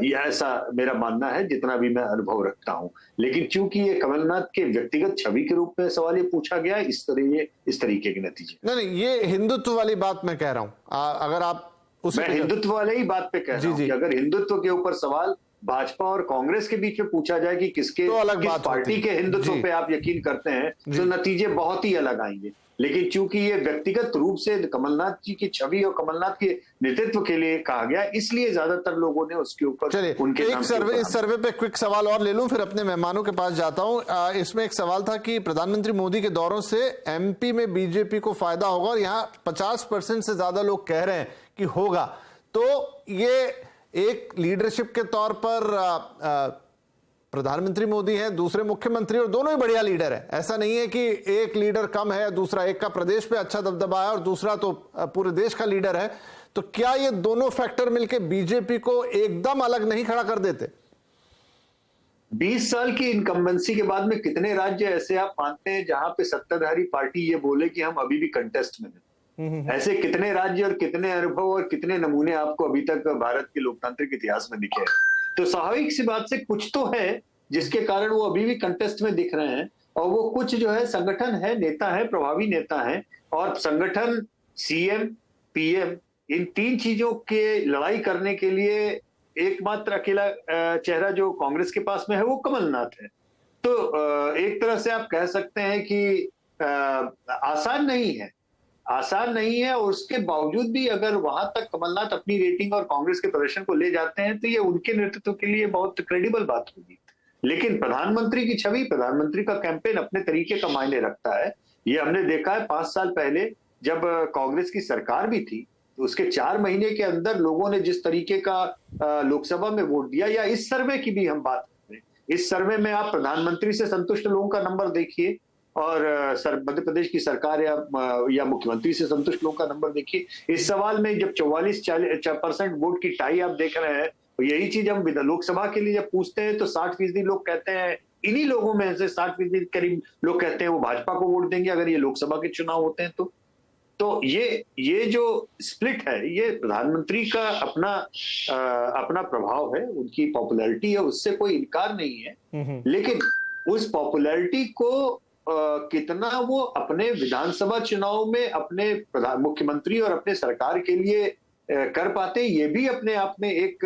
यह ऐसा मेरा मानना है जितना भी मैं अनुभव रखता हूं। लेकिन चूंकि ये कमलनाथ के व्यक्तिगत छवि के रूप में सवाल ये पूछा गया, इस तरीके के नतीजे। नहीं, ये हिंदुत्व वाली बात मैं कह रहा हूं। अगर आप मैं हिंदुत्व वाले ही बात पे कह रहा हूं कि अगर हिंदुत्व के ऊपर सवाल भाजपा और कांग्रेस के बीच में पूछा जाए कि किस पार्टी के हिंदुत्व पे आप यकीन करते हैं तो नतीजे बहुत ही अलग आएंगे। लेकिन चूंकि ये व्यक्तिगत रूप से कमलनाथ जी की छवि और कमलनाथ के नेतृत्व के लिए कहा गया, इसलिए ज्यादातर लोगों ने उसके ऊपर उनके इस सर्वे पे क्विक सवाल और ले लूं, फिर अपने मेहमानों के पास जाता हूं। इसमें एक सवाल था कि प्रधानमंत्री मोदी के दौरों से एमपी में बीजेपी को फायदा होगा और यहाँ 50% से ज्यादा लोग कह रहे हैं कि होगा। तो ये एक लीडरशिप के तौर पर प्रधानमंत्री मोदी हैं, दूसरे मुख्यमंत्री, और दोनों ही बढ़िया लीडर हैं। ऐसा नहीं है कि एक लीडर कम है, दूसरा, एक का प्रदेश पे अच्छा दबदबा है और दूसरा तो पूरे देश का लीडर है। तो क्या ये दोनों फैक्टर मिलकर बीजेपी को एकदम अलग नहीं खड़ा कर देते? 20 साल की इनकम्बेंसी के बाद में कितने राज्य ऐसे आप मानते हैं जहां पे सत्ताधारी पार्टी ये बोले कि हम अभी भी कंटेस्ट में हैं? ऐसे कितने राज्य और कितने अनुभव और कितने नमूने आपको अभी तक भारत के लोकतांत्रिक इतिहास में दिखे हैं? तो स्वाभाविक सी बात से कुछ तो है जिसके कारण वो अभी भी कंटेस्ट में दिख रहे हैं और वो कुछ जो है संगठन है, नेता है, प्रभावी नेता है और संगठन, सीएम, पीएम, इन तीन चीजों के लड़ाई करने के लिए एकमात्र अकेला चेहरा जो कांग्रेस के पास में है वो कमलनाथ है। तो एक तरह से आप कह सकते हैं कि आसान नहीं है आसान नहीं है। और उसके बावजूद भी अगर वहां तक कमलनाथ अपनी रेटिंग और कांग्रेस के प्रदर्शन को ले जाते हैं तो ये उनके नेतृत्व के लिए बहुत क्रेडिबल बात होगी। लेकिन प्रधानमंत्री की छवि, प्रधानमंत्री का कैंपेन अपने तरीके का मायने रखता है। ये हमने देखा है 5 साल पहले जब कांग्रेस की सरकार भी थी तो उसके 4 महीने के अंदर लोगों ने जिस तरीके का लोकसभा में वोट दिया, या इस सर्वे की भी हम बात करें, इस सर्वे में आप प्रधानमंत्री से संतुष्ट लोगों का नंबर देखिए और मध्य प्रदेश की सरकार या मुख्यमंत्री से संतुष्ट लोगों का नंबर देखिए। इस सवाल में जब 44% वोट की टाई आप देख रहे हैं, तो यही चीज हम लोकसभा के लिए जब पूछते हैं तो 60% लोग कहते हैं, इन्हीं लोगों में से 60% करीब लोग कहते हैं वो भाजपा को वोट देंगे अगर ये लोकसभा के चुनाव होते हैं तो ये जो स्प्लिट है ये प्रधानमंत्री का अपना प्रभाव है, उनकी पॉपुलैरिटी है, उससे कोई इनकार नहीं है। लेकिन उस पॉपुलैरिटी को कितना वो अपने विधानसभा चुनाव में अपने मुख्यमंत्री और अपने सरकार के लिए कर पाते, ये भी अपने आप में एक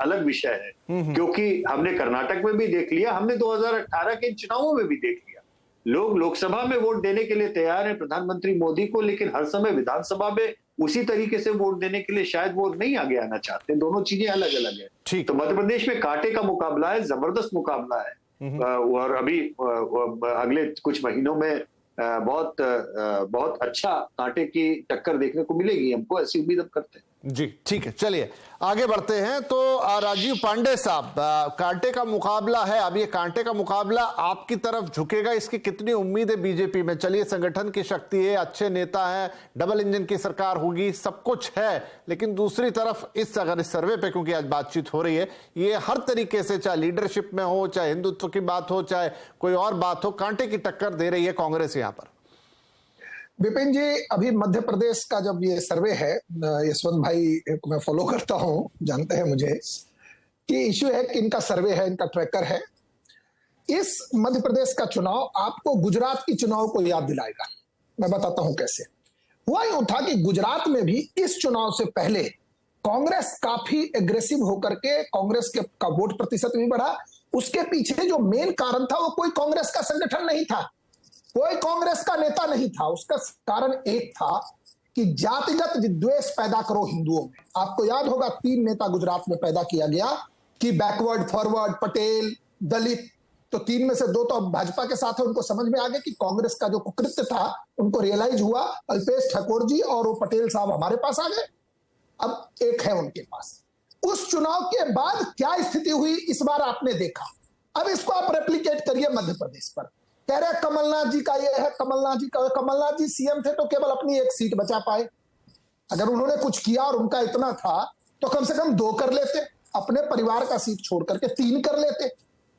अलग विषय है। क्योंकि हमने कर्नाटक में भी देख लिया, हमने 2018 के चुनावों में भी देख लिया, लोग लोकसभा में वोट देने के लिए तैयार हैं प्रधानमंत्री मोदी को, लेकिन हर समय विधानसभा में उसी तरीके से वोट देने के लिए शायद वो नहीं आगे आना चाहते। दोनों चीजें अलग अलग है। तो मध्य प्रदेश में कांटे का मुकाबला है, जबरदस्त मुकाबला है। और अभी अगले कुछ महीनों में बहुत अच्छा कांटे की टक्कर देखने को मिलेगी, हमको ऐसी उम्मीद हम करते हैं। जी ठीक है, चलिए आगे बढ़ते हैं। तो राजीव पांडे साहब, कांटे का मुकाबला है, अब ये कांटे का मुकाबला आपकी तरफ झुकेगा, इसकी कितनी उम्मीद है बीजेपी में? चलिए, संगठन की शक्ति है, अच्छे नेता हैं, डबल इंजन की सरकार होगी, सब कुछ है, लेकिन दूसरी तरफ इस सर्वे पे क्योंकि आज बातचीत हो रही है, ये हर तरीके से, चाहे लीडरशिप में हो, चाहे हिंदुत्व की बात हो, चाहे कोई और बात हो, कांटे की टक्कर दे रही है कांग्रेस यहां पर। विपिन जी, अभी मध्य प्रदेश का जब ये सर्वे है, यशवंत भाई को मैं फॉलो करता हूं, जानते हैं मुझे कि इश्यू है कि इनका सर्वे है, इनका ट्रैकर है। इस मध्य प्रदेश का चुनाव आपको गुजरात की चुनाव को याद दिलाएगा। मैं बताता हूं कैसे। हुआ यूं था कि गुजरात में भी इस चुनाव से पहले कांग्रेस काफी एग्रेसिव होकर के कांग्रेस का वोट प्रतिशत भी बढ़ा। उसके पीछे जो मेन कारण था वो कोई कांग्रेस का संगठन नहीं था, कोई कांग्रेस का नेता नहीं था। उसका कारण एक था कि जातिगत विद्वेष पैदा करो हिंदुओं में। आपको याद होगा 3 नेता गुजरात में पैदा किया गया कि बैकवर्ड, फॉरवर्ड, पटेल, दलित, तो 3 में से 2 तो भाजपा के साथ है। उनको समझ में आ गया कि कांग्रेस का जो कुकृत्य था उनको रियलाइज हुआ। अल्पेश ठाकुर जी और वो पटेल साहब हमारे पास आ गए, अब एक है उनके पास। उस चुनाव के बाद क्या स्थिति हुई इस बार आपने देखा। अब इसको आप रेप्लिकेट करिए मध्य प्रदेश पर। कह रहे कमलनाथ जी का ये है, कमलनाथ जी का, कमलनाथ जी सीएम थे तो केवल अपनी 1 सीट बचा पाए। अगर उन्होंने कुछ किया और उनका इतना था तो कम से कम 2 कर लेते, अपने परिवार का सीट छोड़ करके 3 कर लेते।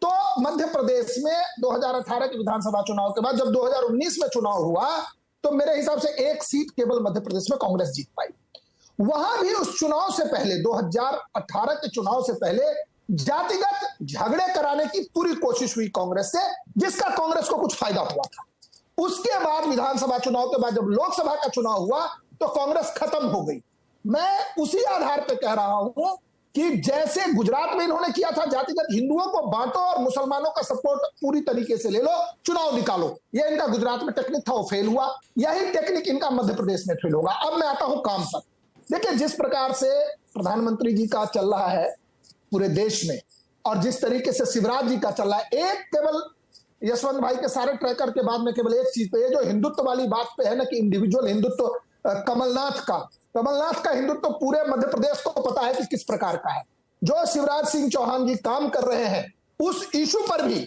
तो मध्य प्रदेश में 2018 के विधानसभा चुनाव के बाद जब 2019 में चुनाव हुआ तो मेरे हिसाब से 1 सीट केवल मध्य प्रदेश में कांग्रेस जीत पाई। वहां भी उस चुनाव से पहले, 2018 के चुनाव से पहले, जातिगत झगड़े कराने की पूरी कोशिश हुई कांग्रेस से, जिसका कांग्रेस को कुछ फायदा हुआ था। उसके बाद विधानसभा चुनाव के बाद जब लोकसभा का चुनाव हुआ तो कांग्रेस खत्म हो गई। मैं उसी आधार पर कह रहा हूं कि जैसे गुजरात में इन्होंने किया था, जातिगत हिंदुओं को बांटो और मुसलमानों का सपोर्ट पूरी तरीके से ले लो, चुनाव निकालो, यह इनका गुजरात में टेक्निक था, वो फेल हुआ। यही टेक्निक इनका मध्य प्रदेश में फेल होगा। अब मैं आता हूं काम पर। देखिए, जिस प्रकार से प्रधानमंत्री जी का चल रहा है पूरे देश में और जिस तरीके से शिवराज जी का चल रहा है, एक केवल यशवंत भाई के सारे ट्रैकर के बाद में केवल एक चीज पे है जो हिंदुत्व वाली बात पे है ना, कि इंडिविजुअल हिंदुत्व, कमलनाथ का हिंदुत्व पूरे मध्य प्रदेश को पता है कि किस प्रकार का है। जो शिवराज सिंह चौहान जी काम कर रहे हैं उस इशू पर भी,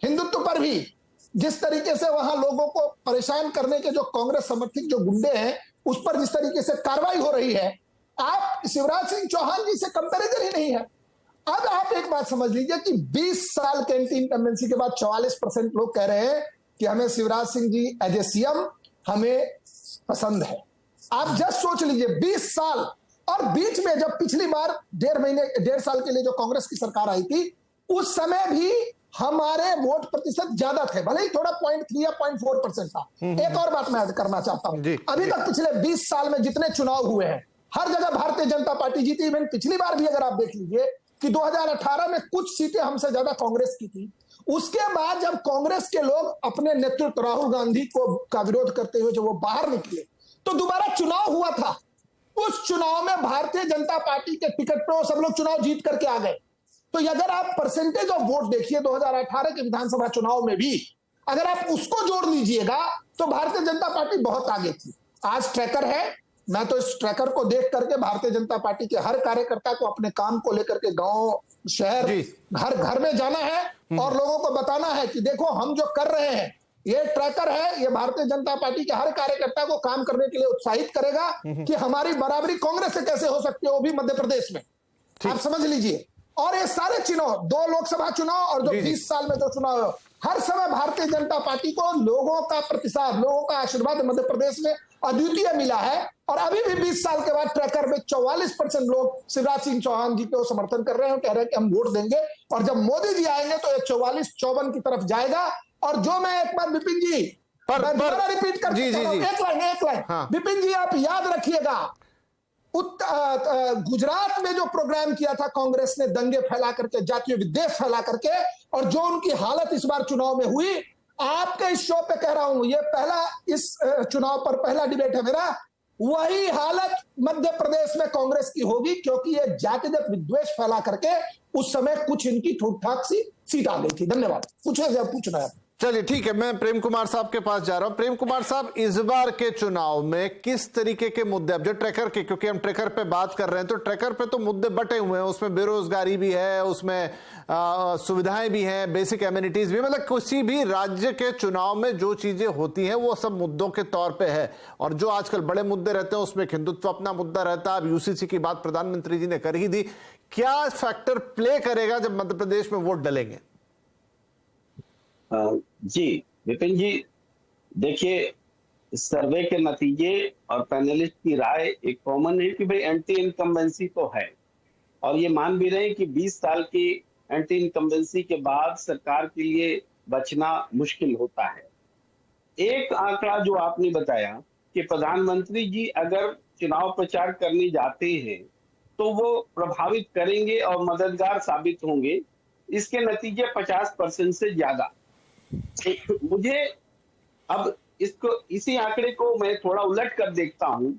हिंदुत्व पर भी, जिस तरीके से वहां लोगों को परेशान करने के जो कांग्रेस समर्थित जो गुंडे हैं उस पर जिस तरीके से कार्रवाई हो रही है, आप शिवराज सिंह चौहान जी से कंपैरिजन ही नहीं है। अब आप एक बात समझ लीजिए कि 20 साल के एंटी इनकम्बेंसी के बाद 44% लोग कह रहे हैं कि हमें Shivraj Singh ji as a CM हमें पसंद है। आप जस्ट सोच लीजिए 20 साल, और बीच में जब पिछली बार 1.5 साल के लिए जो कांग्रेस की सरकार आई थी उस समय भी हमारे वोट प्रतिशत ज्यादा थे, भले ही थोड़ा 0.3 या 0.4% था। एक और बात मैं ऐड करना चाहता हूं, अभी तक पिछले 20 साल में जितने चुनाव हुए हैं हर जगह भारतीय जनता पार्टी जीती। इवन पिछली बार भी अगर आप देख लीजिए कि 2018 में कुछ सीटें हमसे ज्यादा कांग्रेस की थी। उसके बाद जब कांग्रेस के लोग अपने नेतृत्व राहुल गांधी का विरोध करते हुए जब वो बाहर निकले तो दोबारा चुनाव हुआ था। उस चुनाव में भारतीय जनता पार्टी के टिकट पर वो सब लोग चुनाव जीत करके आ गए। तो अगर आप परसेंटेज ऑफ वोट देखिए 2018 के विधानसभा चुनाव में भी अगर आप उसको जोड़ लीजिएगा तो भारतीय जनता पार्टी बहुत आगे थी। आज ट्रैकर है, मैं तो इस ट्रैकर को देख करके भारतीय जनता पार्टी के हर कार्यकर्ता को अपने काम को लेकर के गांव, शहर, घर घर में जाना है और लोगों को बताना है कि देखो हम जो कर रहे हैं ये ट्रैकर है, ये भारतीय जनता पार्टी के हर कार्यकर्ता को काम करने के लिए उत्साहित करेगा कि हमारी बराबरी कांग्रेस से कैसे हो सकती है, वो भी मध्य प्रदेश में। आप समझ लीजिए। और ये सारे चुनाव, 2 लोकसभा चुनाव और जो 20 साल में जो चुनाव है, हर समय भारतीय जनता पार्टी को लोगों का प्रतिसाद, लोगों का आशीर्वाद मध्य प्रदेश में अद्वितीय मिला है। और अभी भी 20 साल के बाद ट्रैकर में 44% लोग शिवराज सिंह चौहान जी को समर्थन कर रहे हैं, कह रहे हैं कि हम वोट देंगे। और जब मोदी जी आएंगे तो ये 44-54 की तरफ जाएगा। और जो मैं एक बार विपिन जी रिपीट कर एक लाइन हाँ। विपिन जी आप याद रखिएगा, गुजरात में जो प्रोग्राम किया था कांग्रेस ने, दंगे फैला करके, जातीय विद्वेष फैला करके, और जो उनकी हालत इस बार चुनाव में हुई, आपके इस शो पे कह रहा हूं, ये पहला इस चुनाव पर पहला डिबेट है मेरा, वही हालत मध्य प्रदेश में कांग्रेस की होगी, क्योंकि ये जातिगत विद्वेष फैला करके उस समय कुछ इनकी ठीक ठाक सी सीट आ गई थी। धन्यवाद। पूछना है। चलिए ठीक है, मैं प्रेम कुमार साहब के पास जा रहा हूं। प्रेम कुमार साहब, इस बार के चुनाव में किस तरीके के मुद्दे, अब जो ट्रैकर के, क्योंकि हम ट्रैकर पे बात कर रहे हैं, तो ट्रैकर पे तो मुद्दे बटे हुए हैं, उसमें बेरोजगारी भी है, उसमें सुविधाएं भी हैं, बेसिक एमिनिटीज भी, मतलब किसी भी राज्य के चुनाव में जो चीजें होती हैं वो सब मुद्दों के तौर पे है। और जो आजकल बड़े मुद्दे रहते हैं उसमें हिंदुत्व अपना मुद्दा रहता है। अब यूसीसी की बात प्रधानमंत्री जी ने कर ही दी। क्या फैक्टर प्ले करेगा जब मध्य प्रदेश में वोट डलेंगे? जी विपिन जी, देखिए सर्वे के नतीजे और पैनलिस्ट की राय एक कॉमन है कि भाई एंटी इनकम्बेंसी तो है, और ये मान भी रहे हैं कि 20 साल की एंटी इनकम्बेंसी के बाद सरकार के लिए बचना मुश्किल होता है। एक आंकड़ा जो आपने बताया कि प्रधानमंत्री जी अगर चुनाव प्रचार करने जाते हैं तो वो प्रभावित करेंगे और मददगार साबित होंगे, इसके नतीजे 50% से ज्यादा। मुझे अब इसी आंकड़े को मैं थोड़ा उलट कर देखता हूं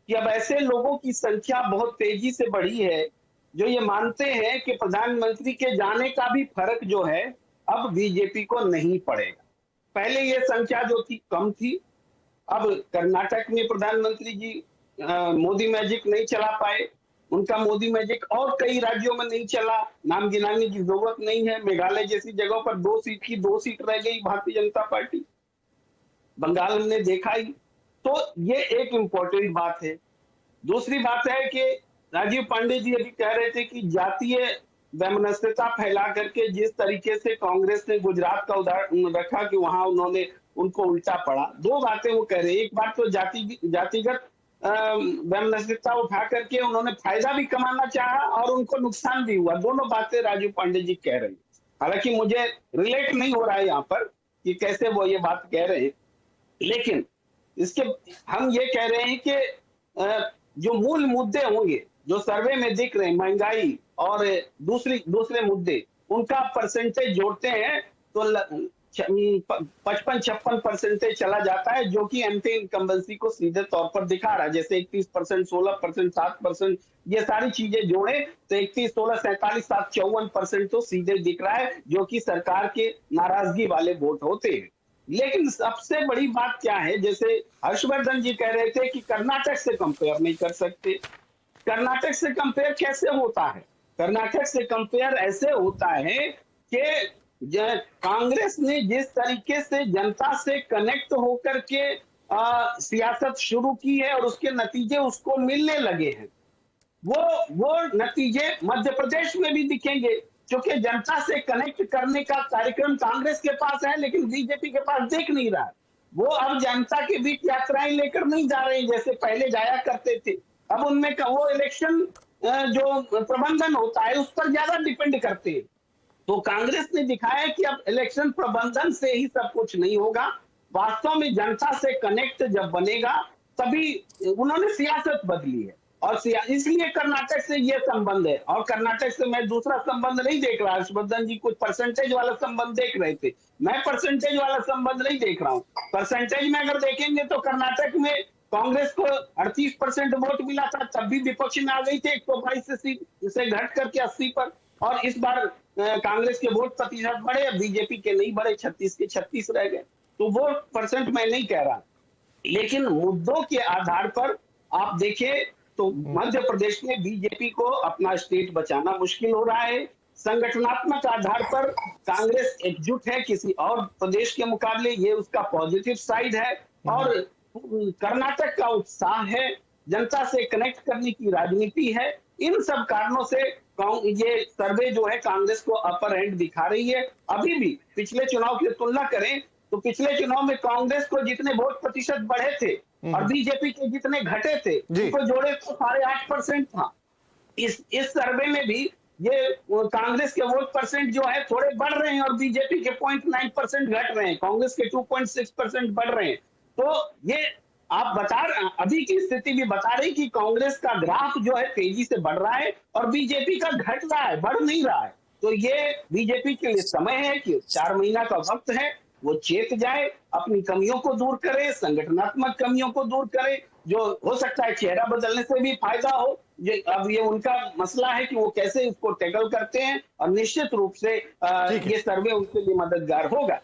कि अब ऐसे लोगों की संख्या बहुत तेजी से बढ़ी है जो ये मानते हैं कि प्रधानमंत्री के जाने का भी फर्क जो है अब बीजेपी को नहीं पड़ेगा। पहले ये संख्या जो थी कम थी। अब कर्नाटक में प्रधानमंत्री जी मोदी मैजिक नहीं चला पाए, उनका मोदी मैजिक और कई राज्यों में नहीं चला, नाम गिनाने की जरूरत नहीं है। मेघालय जैसी जगहों पर 2 सीट की 2 सीट रह गई भारतीय जनता पार्टी, बंगाल हमने देखा ही। तो ये एक इंपॉर्टेंट बात है। दूसरी बात है कि राजीव पांडे जी अभी कह रहे थे कि जातीय वैमनस्यता फैला करके जिस तरीके से कांग्रेस ने गुजरात का उदाहरण रखा कि वहां उन्होंने उनको उल्टा पड़ा। 2 बातें वो कह रहे हैं, एक बात तो जातिगत वैमनस्यता उठा करके उन्होंने फायदा भी कमाना चाहा और उनको नुकसान भी हुआ। दोनों बातें राजीव पांडे जी कह रहे हैं। हालांकि मुझे रिलेट नहीं हो रहा है यहाँ पर कि कैसे वो ये बात कह रहे हैं, लेकिन इसके हम ये कह रहे हैं कि जो मूल मुद्दे होंगे जो सर्वे में दिख रहे हैं, महंगाई और दूसरे मुद्दे, उनका परसेंटेज जोड़ते हैं तो 55-56% चला जाता है, जो कि एंटी इनकम्बेंसी को सीधे तौर पर दिखा रहा है। जैसे 31%, 16%, 7%, ये सारी चीजें जोड़े तो 31, 16, 47, 7, 54% तो सीधे दिख रहा है, जो कि सरकार के नाराजगी वाले वोट होते हैं। लेकिन सबसे बड़ी बात क्या है, जैसे हर्षवर्धन जी कह रहे थे कि कर्नाटक से कंपेयर नहीं कर सकते। कर्नाटक से कंपेयर कैसे होता है? कर्नाटक से कंपेयर ऐसे होता है कि कांग्रेस ने जिस तरीके से जनता से कनेक्ट होकर के सियासत शुरू की है और उसके नतीजे उसको मिलने लगे हैं, वो नतीजे मध्य प्रदेश में भी दिखेंगे, क्योंकि जनता से कनेक्ट करने का कार्यक्रम कांग्रेस के पास है लेकिन बीजेपी के पास देख नहीं रहा। वो अब जनता के बीच यात्राएं लेकर नहीं जा रहे जैसे पहले जाया करते थे। अब उनमें वो इलेक्शन जो प्रबंधन होता है उस पर ज्यादा डिपेंड करते हैं। तो कांग्रेस ने दिखाया कि अब इलेक्शन प्रबंधन से ही सब कुछ नहीं होगा, वास्तव में जनता से कनेक्ट जब बनेगा तभी उन्होंने सियासत बदली है। और इसलिए कर्नाटक से ये संबंध है। और कर्नाटक से मैं दूसरा संबंध नहीं देख रहा। हर्षवर्धन जी कुछ परसेंटेज वाला संबंध देख रहे थे, मैं परसेंटेज वाला संबंध नहीं देख रहा हूं। परसेंटेज में अगर देखेंगे तो कर्नाटक में कांग्रेस को 38% वोट मिला था, तब भी विपक्ष में आ गई थी 122 से घट करके 80 पर। और इस बार कांग्रेस के वोट प्रतिशत बढ़े, बीजेपी के नहीं बढ़े, 36 के 36 रह गए। तो वो परसेंट मैं नहीं कह रहा, लेकिन मुद्दों के आधार पर आप देखें तो मध्य प्रदेश में बीजेपी को अपना स्टेट बचाना मुश्किल हो रहा है। संगठनात्मक आधार पर कांग्रेस एकजुट है किसी और प्रदेश के मुकाबले, ये उसका पॉजिटिव साइड है। और कर्नाटक का उत्साह है, जनता से कनेक्ट करने की राजनीति है। इन सब कारणों से ये सर्वे जो है कांग्रेस को अपर हैंड दिखा रही है। अभी भी पिछले चुनाव की तुलना करें तो पिछले चुनाव में कांग्रेस को जितने वोट प्रतिशत बढ़े थे और बीजेपी के जितने घटे थे उनको जोड़े तो 8.5% था। इस सर्वे में भी ये कांग्रेस के वोट परसेंट जो है थोड़े बढ़ रहे हैं और बीजेपी के 0.9% घट रहे हैं, कांग्रेस के 2.6% बढ़ रहे हैं। तो ये आप अभी की स्थिति भी बता रही कि कांग्रेस का ग्राफ जो है तेजी से बढ़ रहा है और बीजेपी का घट रहा है, बढ़ नहीं रहा है। तो ये बीजेपी के लिए समय है कि 4 महीना का वक्त है, वो चेत जाए, अपनी कमियों को दूर करे, संगठनात्मक कमियों को दूर करे। जो हो सकता है चेहरा बदलने से भी फायदा हो, अब ये उनका मसला है कि वो कैसे इसको टैकल करते हैं। और निश्चित रूप से ये सर्वे उनके लिए मददगार होगा।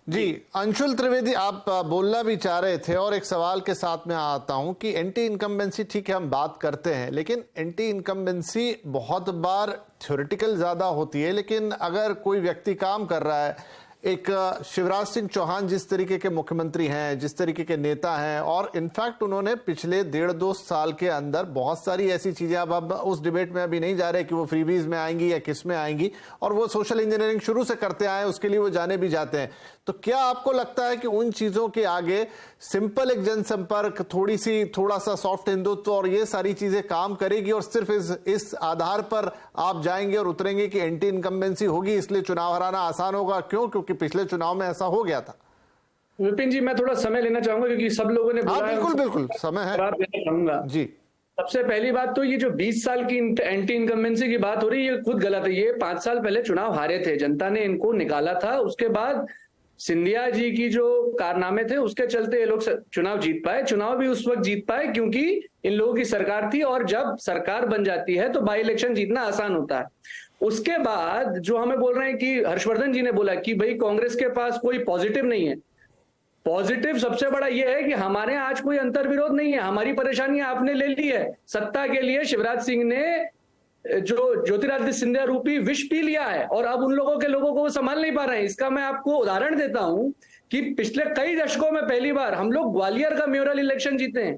जी, अंशुल त्रिवेदी, आप बोलना भी चाह रहे थे और एक सवाल के साथ में आता हूं कि एंटी इनकम्बेंसी, ठीक है हम बात करते हैं, लेकिन एंटी इनकम्बेंसी बहुत बार थ्योरेटिकल ज्यादा होती है। लेकिन अगर कोई व्यक्ति काम कर रहा है, एक शिवराज सिंह चौहान जिस तरीके के मुख्यमंत्री हैं, जिस तरीके के नेता हैं, और इनफैक्ट उन्होंने पिछले 1.5-2 साल के अंदर बहुत सारी ऐसी चीजें, अब उस डिबेट में अभी नहीं जा रहे कि वो फ्रीबीज में आएंगी या किस में आएंगी, और वो सोशल इंजीनियरिंग शुरू से करते आए, उसके लिए वो जाने भी जाते हैं। तो क्या आपको लगता है कि उन चीजों के आगे सिंपल एक जनसंपर्क, थोड़ा सा सॉफ्ट हिंदुत्व और ये सारी चीजें काम करेगी, और सिर्फ इस आधार पर आप जाएंगे और उतरेंगे कि एंटी इनकम्बेंसी होगी इसलिए चुनाव हराना आसान होगा? क्यों? क्योंकि पिछले चुनाव में ऐसा हो गया था। विपिन जी, मैं थोड़ा समय लेना चाहूंगा क्योंकि सब लोगों ने बोला। बिल्कुल समय है, जवाब देना चाहूंगा जी। सबसे पहली बात तो ये जो 20 साल की एंटी इनकम्बेंसी की बात हो रही है, ये खुद गलत है। ये 5 साल पहले चुनाव हारे थे, जनता ने इनको निकाला था। उसके बाद सिंधिया जी की जो कारनामे थे उसके चलते ये लोग चुनाव जीत पाए। चुनाव भी उस वक्त जीत पाए क्योंकि इन लोगों की सरकार थी, और जब सरकार बन जाती है तो बाई इलेक्शन जीतना आसान होता है। उसके बाद जो हमें बोल रहे हैं कि हर्षवर्धन जी ने बोला कि भाई कांग्रेस के पास कोई पॉजिटिव नहीं है। पॉजिटिव सबसे बड़ा यह है कि हमारे आज कोई अंतर्विरोध नहीं है। हमारी परेशानी आपने ले ली है। सत्ता के लिए शिवराज सिंह ने जो ज्योतिरादित्य सिंधिया रूपी विष पी लिया है और अब उन लोगों को वो संभाल नहीं पा रहे हैं। इसका मैं आपको उदाहरण देता हूं कि पिछले कई दशकों में पहली बार हम लोग ग्वालियर का मेयरल इलेक्शन जीते हैं।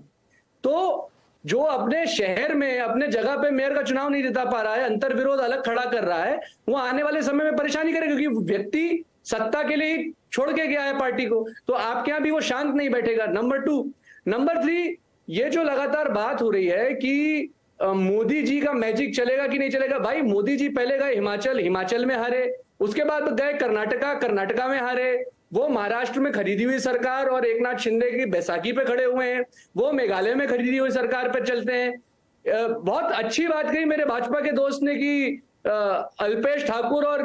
तो जो अपने शहर में अपने जगह पे मेयर का चुनाव नहीं जीता पा रहा है, अंतर्विरोध अलग खड़ा कर रहा है, वो आने वाले समय में परेशानी करेगा क्योंकि व्यक्ति सत्ता के लिए ही छोड़ के गया है पार्टी को। तो आपके यहां भी वो शांत नहीं बैठेगा। नंबर 2। नंबर 3, ये जो लगातार बात हो रही है कि मोदी जी का मैजिक चलेगा कि नहीं चलेगा। भाई मोदी जी पहले गए हिमाचल में हारे, उसके बाद गए कर्नाटका में हारे, वो महाराष्ट्र में खरीदी हुई सरकार और एकनाथ शिंदे की बैसाखी पे खड़े हुए हैं, वो मेघालय में खरीदी हुई सरकार पे चलते हैं। बहुत अच्छी बात कही मेरे भाजपा के दोस्त ने कि अल्पेश ठाकुर और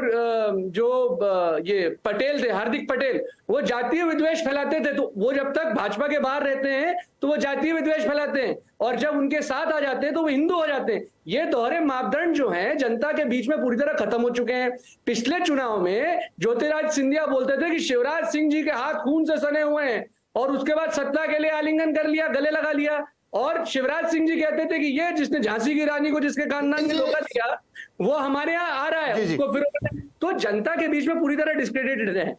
ये पटेल थे, हार्दिक पटेल, वो जातीय विद्वेष फैलाते थे। तो वो जब तक भाजपा के बाहर रहते हैं तो वो जातीय विद्वेष फैलाते हैं, और जब उनके साथ आ जाते हैं तो वो हिंदू हो जाते हैं। ये दोहरे मापदंड जो हैं जनता के बीच में पूरी तरह खत्म हो चुके हैं। पिछले चुनाव में ज्योतिरादित्य सिंधिया बोलते थे कि शिवराज सिंह जी के हाथ खून से सने हुए हैं, और उसके बाद सत्ता के लिए आलिंगन कर लिया, गले लगा लिया। और शिवराज सिंह जी कहते थे कि ये जिसने झांसी की रानी को जिसके खानदान ने धोखा दिया वो हमारे यहाँ आ रहा है, उसको फिर। तो जनता के बीच में पूरी तरह डिस्क्रेडिटेड है।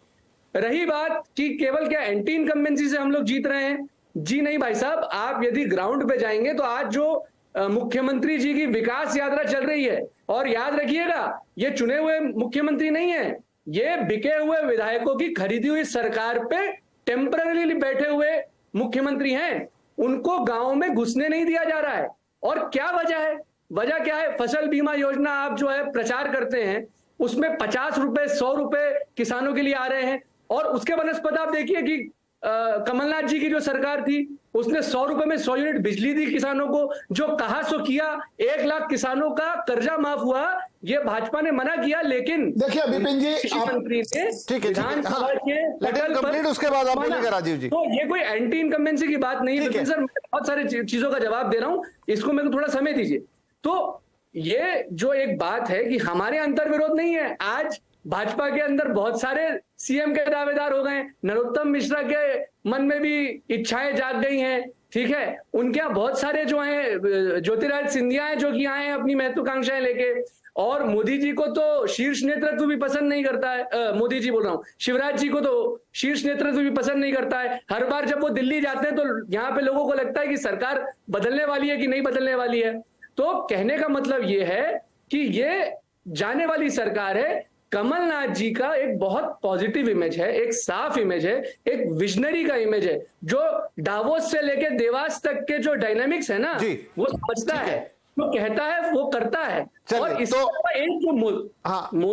रही बात कि केवल क्या एंटी इनकम्बेंसी से हम लोग जीत रहे हैं, जी नहीं भाई साहब। आप यदि ग्राउंड पे जाएंगे तो आज जो मुख्यमंत्री जी की विकास यात्रा चल रही है, और याद रखिएगा ये चुने हुए मुख्यमंत्री नहीं है, ये बिके हुए विधायकों की खरीदी हुई सरकार पे टेम्पररी बैठे हुए मुख्यमंत्री हैं। उनको गांव में घुसने नहीं दिया जा रहा है। और क्या वजह है? वजह क्या है? फसल बीमा योजना आप जो है प्रचार करते हैं, उसमें 50 रुपए 100 रुपए किसानों के लिए आ रहे हैं, और उसके बनस्पत आप देखिए कि कमलनाथ जी की जो सरकार थी उसने 100 रुपए में 100 यूनिट बिजली दी किसानों को, जो कहा सो किया। 1 लाख किसानों का कर्जा माफ हुआ, ये भाजपा ने मना किया, लेकिन देखिए विपिन जी, कृषि मंत्री ने ठीक है, विधानसभा के पटल पर कंप्लीट, उसके बाद आप माना। बोलिएगा राजीव जी। तो ये कोई एंटी इनकम्बेंसी की बात नहीं है ठीक है। सर, मैं बहुत सारी चीजों का जवाब दे रहा हूं, इसको मेरे को थोड़ा समय दीजिए। तो ये जो एक बात है कि हमारे अंतर विरोध नहीं है, आज भाजपा के अंदर बहुत सारे सीएम के दावेदार हो गए, नरोत्तम मिश्रा के मन में भी इच्छाएं जाग गई हैं, ठीक है। उनके यहाँ बहुत सारे जो हैं ज्योतिरादित्य सिंधिया हैं जो कि आए हैं अपनी महत्वाकांक्षाएं लेके, और मोदी जी को तो शीर्ष नेतृत्व भी पसंद नहीं करता है। मोदी जी बोल रहा हूँ, शिवराज जी को तो शीर्ष नेतृत्व भी पसंद नहीं करता है। हर बार जब वो दिल्ली जाते हैं तो यहाँ पे लोगों को लगता है कि सरकार बदलने वाली है कि नहीं बदलने वाली है। तो कहने का मतलब ये है कि ये जाने वाली सरकार है। कमलनाथ जी का एक बहुत पॉजिटिव इमेज है, एक साफ इमेज है, एक विजनरी का इमेज है, जो डावोस से लेके देवास तक के जो डायनामिक्स है ना, वो समझता है, वो कहता है, वो करता है। और इसके अलावा एक जो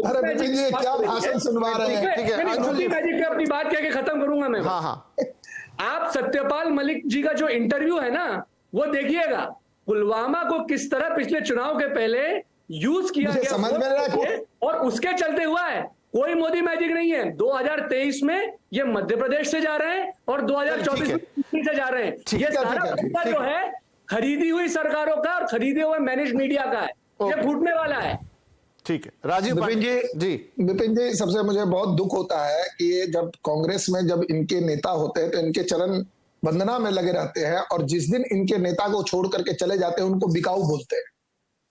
अरे विपिन जी क्या भाषण सुनवा रहे हैं, ठीक है, मोदी मैजिक पे अपनी बात कह के खत्म करूंगा मैं। आप सत्यपाल मलिक जी का जो इंटरव्यू है ना, वो देखिएगा, पुलवामा को किस तरह पिछले चुनाव के पहले यूज किया गया, समझ में रहा है, और उसके चलते हुआ है। कोई मोदी मैजिक नहीं है। 2023 में ये मध्य प्रदेश से जा रहे हैं और 2024 में यूपी से जा रहे हैं। ये सारा पैसा जो है खरीदी हुई सरकारों का और खरीदे हुए मैनेज मीडिया का है, ये फूटने वाला है। ठीक है राजीव विपिन जी, सबसे मुझे बहुत दुख होता है कि ये जब कांग्रेस में जब इनके नेता होते हैं तो इनके चरण वंदना में लगे रहते हैं, और जिस दिन इनके नेता को छोड़ करके चले जाते हैं उनको बिकाऊ बोलते हैं।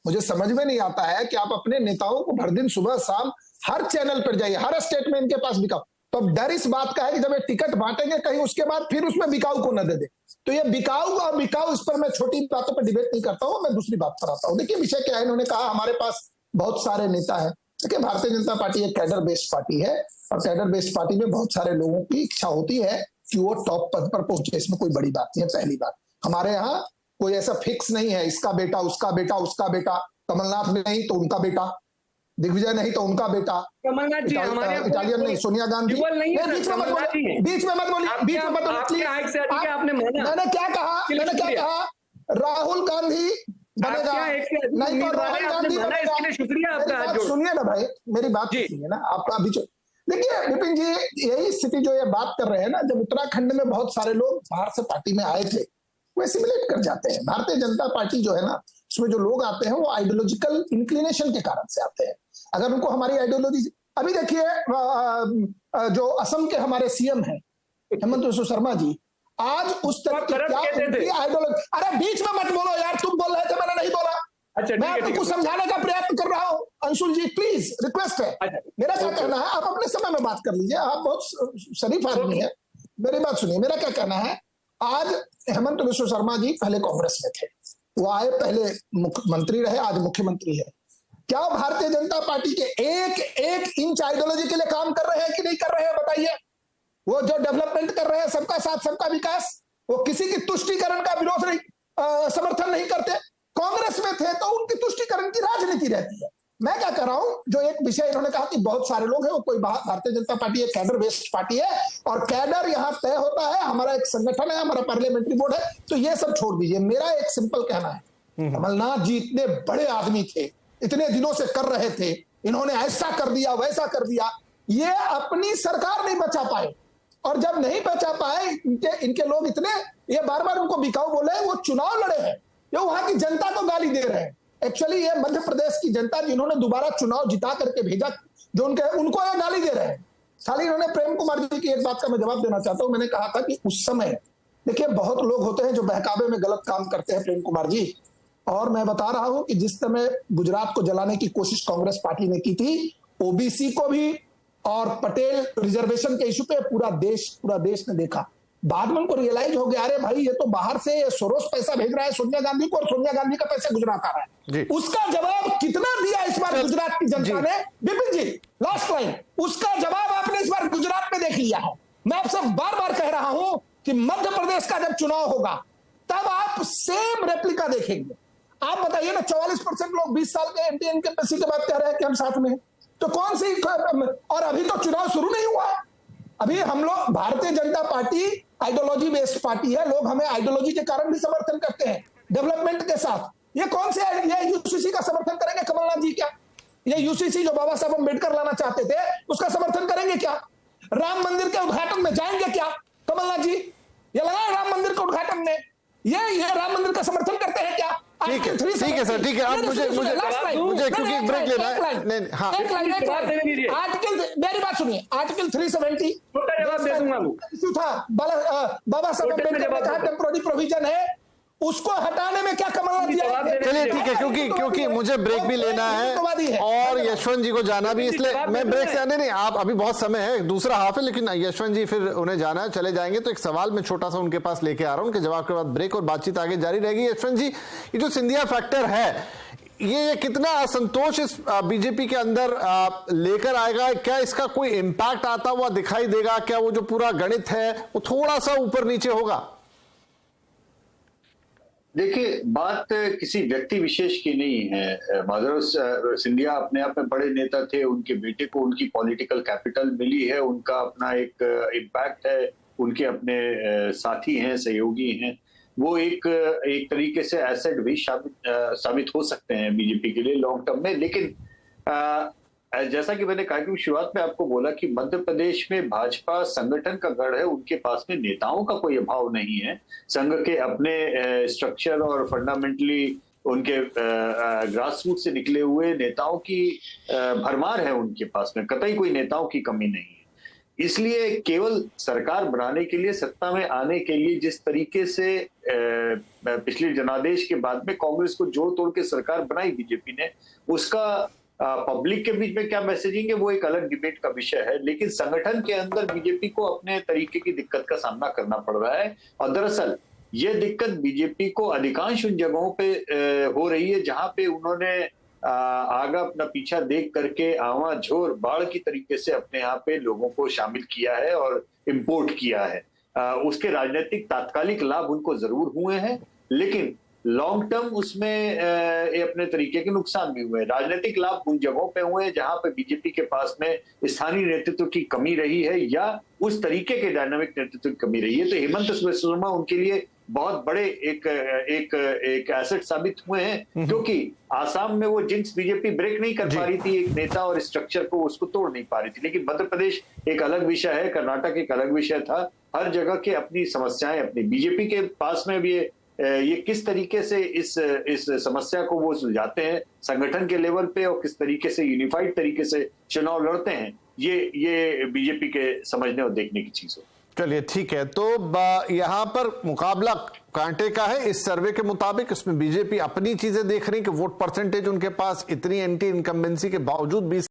मुझे समझ में नहीं आता है कि आप अपने नेताओं को भर दिन सुबह शाम हर चैनल पर जाइए, हर स्टेट में इनके पास बिकाऊ। तो अब डर इस बात का है कि जब ये टिकट बांटेंगे कहीं उसके बाद फिर उसमें बिकाऊ को न दे दे। तो ये बिकाऊ और बिकाऊ, इस पर मैं छोटी बातों पर डिबेट नहीं करता हूं, मैं दूसरी बात पर आता हूं। देखिए विषय क्या है, इन्होंने कहा हमारे पास बहुत सारे नेता है। देखिए भारतीय जनता पार्टी एक कैडर बेस्ड पार्टी है, और कैडर बेस्ड पार्टी में बहुत सारे लोगों की इच्छा होती है कि वो टॉप पद पर पहुंचे, इसमें कोई बड़ी बात नहीं है। पहली बात, हमारे यहाँ कोई ऐसा फिक्स नहीं है, इसका बेटा, उसका बेटा, उसका बेटा, कमलनाथ नहीं तो उनका बेटा, दिग्विजय नहीं तो उनका बेटा, कमलनाथ जी हमारे इटालियन नहीं, सोनिया गांधी। बीच में मत बोलिए, बीच में मत बोलिए। मैंने क्या कहा, राहुल गांधी बनेगा नहीं तो राहुल गांधी बनेगा। शुक्रिया आपका। सुनिए ना भाई, मेरी बात सुनिए ना आप। अभी देखिए विपिन जी, यही स्थिति जो ये बात कर रहे हैं ना, जब उत्तराखंड में बहुत सारे लोग बाहर से पार्टी में आए थे, वो एसिमिलेट कर जाते हैं। भारतीय जनता पार्टी जो है ना, उसमें जो लोग आते हैं वो आइडियोलॉजिकल इंक्लिनेशन के कारण से आते हैं। अगर उनको हमारी आइडियोलॉजी, अभी देखिए जो असम के हमारे सीएम हैं हेमंत बिस्वा शर्मा जी, आज उस तरह की आइडियोलॉजी, अरे बीच में मत बोलो यार, तुम बोल रहे थे मैंने नहीं बोला। अच्छा, मैं आपको कुछ समझाने का प्रयत्न कर रहा हूं। अंशुल जी प्लीज, रिक्वेस्ट है। मेरा क्या कहना है, आप अपने समय में बात कर लीजिए, आप बहुत शरीफ आदमी है। मेरी बात सुनिए, मेरा क्या कहना है, आज हेमंत बिस्वा शर्मा जी पहले कांग्रेस में थे, वो आए, पहले मंत्री रहे, आज मुख्यमंत्री है। क्या भारतीय जनता पार्टी के एक एक इंच आइडियोलॉजी के लिए काम कर रहे हैं कि नहीं कर रहे हैं, बताइए। वो जो डेवलपमेंट कर रहे हैं, सबका साथ सबका विकास, वो किसी की तुष्टीकरण का विरोध नहीं, समर्थन नहीं करते। कांग्रेस में थे तो उनकी तुष्टीकरण की राजनीति रहती है। मैं क्या कर रहा हूं, जो एक विषय इन्होंने कहा कि बहुत सारे लोग हैं, वो कोई भारतीय जनता पार्टी एक कैडर बेस्ड पार्टी है, और कैडर यहाँ तय होता है, हमारा एक संगठन है, हमारा पार्लियामेंट्री बोर्ड है, तो ये सब छोड़ दीजिए। मेरा एक सिंपल कहना है, कमलनाथ जी इतने बड़े आदमी थे, इतने दिनों से कर रहे थे, इन्होंने ऐसा कर दिया वैसा कर दिया, ये अपनी सरकार नहीं बचा पाए, और जब नहीं बचा पाए इनके लोग इतने, ये बार बार उनको बिकाऊ बोले, वो चुनाव लड़े हैं, ये वहां की जनता को गाली दे रहे हैं। एक्चुअली ये मध्य प्रदेश की जनता जिन्होंने दोबारा चुनाव जिता करके भेजा, जो उनको ये गाली दे रहे हैं। खाली इन्होंने प्रेम कुमार जी की एक बात का मैं जवाब देना चाहता हूं। मैंने कहा था कि उस समय, देखिए बहुत लोग होते हैं जो बहकावे में गलत काम करते हैं, प्रेम कुमार जी, और मैं बता रहा हूं कि जिस समय गुजरात को जलाने की कोशिश कांग्रेस पार्टी ने की थी, ओबीसी को भी और पटेल रिजर्वेशन के इशू पे पूरा देश ने देखा। बाद में उनको रियलाइज हो गया, अरे भाई ये तो बाहर से सोरोस पैसा भेज रहा है सोनिया गांधी को, और सोनिया गांधी का पैसा गुजरात आ रहा है। उसका जवाब कितना दिया इस बार गुजरात की जनता ने, विपिन जी लास्ट लाइन, उसका जवाब आपने इस बार गुजरात में देख लिया है। मैं आपसे बार बार कह रहा हूं कि मध्य प्रदेश का जब चुनाव होगा तब आप सेम रेप्लिका देखेंगे। आप बताइए ना, 44% लोग 20 साल के एमटीएन के सीट के बाद कह रहे हैं कि हम साथ में हैं, तो कौन सी, और अभी तो चुनाव शुरू नहीं हुआ है। अभी हम लोग, Bharatiya Janata party ideology based party है, लोग हमें आइडियोलॉजी के कारण भी समर्थन करते हैं, डेवलपमेंट के साथ। ये कौन से, ये यूसीसी का समर्थन करेंगे कमलनाथ जी क्या? ये यूसीसी जो बाबा साहब अम्बेडकर लाना चाहते थे, उसका समर्थन करेंगे क्या? राम मंदिर के उद्घाटन में जाएंगे क्या कमलनाथ जी? ये लगा राम मंदिर के उद्घाटन में, ये राम मंदिर का समर्थन करते हैं क्या? ठीक है सर, ठीक है। आप मुझे क्योंकि ब्रेक लेना है। नहीं, हाँ, आर्टिकल, मेरी बात सुनिए, आर्टिकल 370 जवाब दे दूंगा वो इशू था, बाबा साहब अम्बेडकर ने कहा टेम्पोररी प्रोविजन है, उसको हटाने में क्या कमलनाथ जी आए? चलिए ठीक है, क्योंकि मुझे ब्रेक भी लेना है और यशवंत जी को जाना भी, इसलिए मैं ब्रेक से आने नहीं, आप अभी बहुत समय है, दूसरा हाफ है, लेकिन यशवंत जी फिर उन्हें जाना है, चले जाएंगे। तो एक सवाल मैं छोटा सा उनके पास लेके आ रहा हूं, उनके जवाब के बाद ब्रेक और बातचीत आगे जारी रहेगी। यशवंत जी, ये जो सिंधिया फैक्टर है, ये कितना असंतोष इस बीजेपी के अंदर लेकर आएगा? क्या इसका कोई इंपैक्ट आता हुआ दिखाई देगा? क्या वो जो पूरा गणित है वो थोड़ा सा ऊपर नीचे होगा? देखिए, बात किसी व्यक्ति विशेष की नहीं है। माधव सिंधिया अपने आप में बड़े नेता थे, उनके बेटे को उनकी पॉलिटिकल कैपिटल मिली है, उनका अपना एक इम्पैक्ट है, उनके अपने साथी हैं, सहयोगी हैं, वो एक तरीके से एसेट भी साबित हो सकते हैं बीजेपी के लिए लॉन्ग टर्म में। लेकिन जैसा कि मैंने कहा कि शुरुआत में आपको बोला कि मध्य प्रदेश में भाजपा संगठन का गढ़ है, उनके पास में नेताओं का कोई अभाव नहीं है। संघ के अपने स्ट्रक्चर और फंडामेंटली उनके ग्रास रूट से निकले हुए नेताओं की भरमार है उनके पास में, कतई कोई नेताओं की कमी नहीं है। इसलिए केवल सरकार बनाने के लिए, सत्ता में आने के लिए जिस तरीके से पिछले जनादेश के बाद में कांग्रेस को जोड़ तोड़ के सरकार बनाई बीजेपी ने, उसका पब्लिक के बीच में क्या मैसेजिंग है वो एक अलग डिबेट का विषय है। लेकिन संगठन के अंदर बीजेपी को अपने तरीके की दिक्कत का सामना करना पड़ रहा है, और दरअसल ये दिक्कत बीजेपी को अधिकांश उन जगहों पे हो रही है जहां पे उन्होंने आगा अपना पीछा देख करके आवा झोर बाढ़ की तरीके से अपने यहाँ पे लोगों को शामिल किया है और इम्पोर्ट किया है। उसके राजनीतिक तात्कालिक लाभ उनको जरूर हुए हैं, लेकिन लॉन्ग टर्म उसमें ये अपने तरीके के नुकसान भी हुए। राजनीतिक लाभ उन जगहों पे हुए जहां पे बीजेपी के पास में स्थानीय नेतृत्व की कमी रही है या उस तरीके के डायनामिक नेतृत्व की कमी रही है। तो हेमंत बिस्वा शर्मा उनके लिए बहुत बड़े एक एसेट साबित हुए हैं, क्योंकि आसाम में वो जिंक्स बीजेपी ब्रेक नहीं कर पा रही थी, एक नेता और स्ट्रक्चर को उसको तोड़ नहीं पा रही थी। लेकिन मध्य प्रदेश एक अलग विषय है, कर्नाटक एक अलग विषय था। हर जगह के अपनी समस्याएं, अपनी बीजेपी के पास में भी ये किस तरीके से इस समस्या को वो सुलझाते हैं संगठन के लेवल पे और किस तरीके से यूनिफाइड तरीके से चुनाव लड़ते हैं, ये बीजेपी के समझने और देखने की चीज हो। चलिए ठीक है, तो यहां पर मुकाबला कांटे का है इस सर्वे के मुताबिक। इसमें बीजेपी अपनी चीजें देख रही है कि वोट परसेंटेज उनके पास इतनी एंटी इनकम्बेंसी के बावजूद 20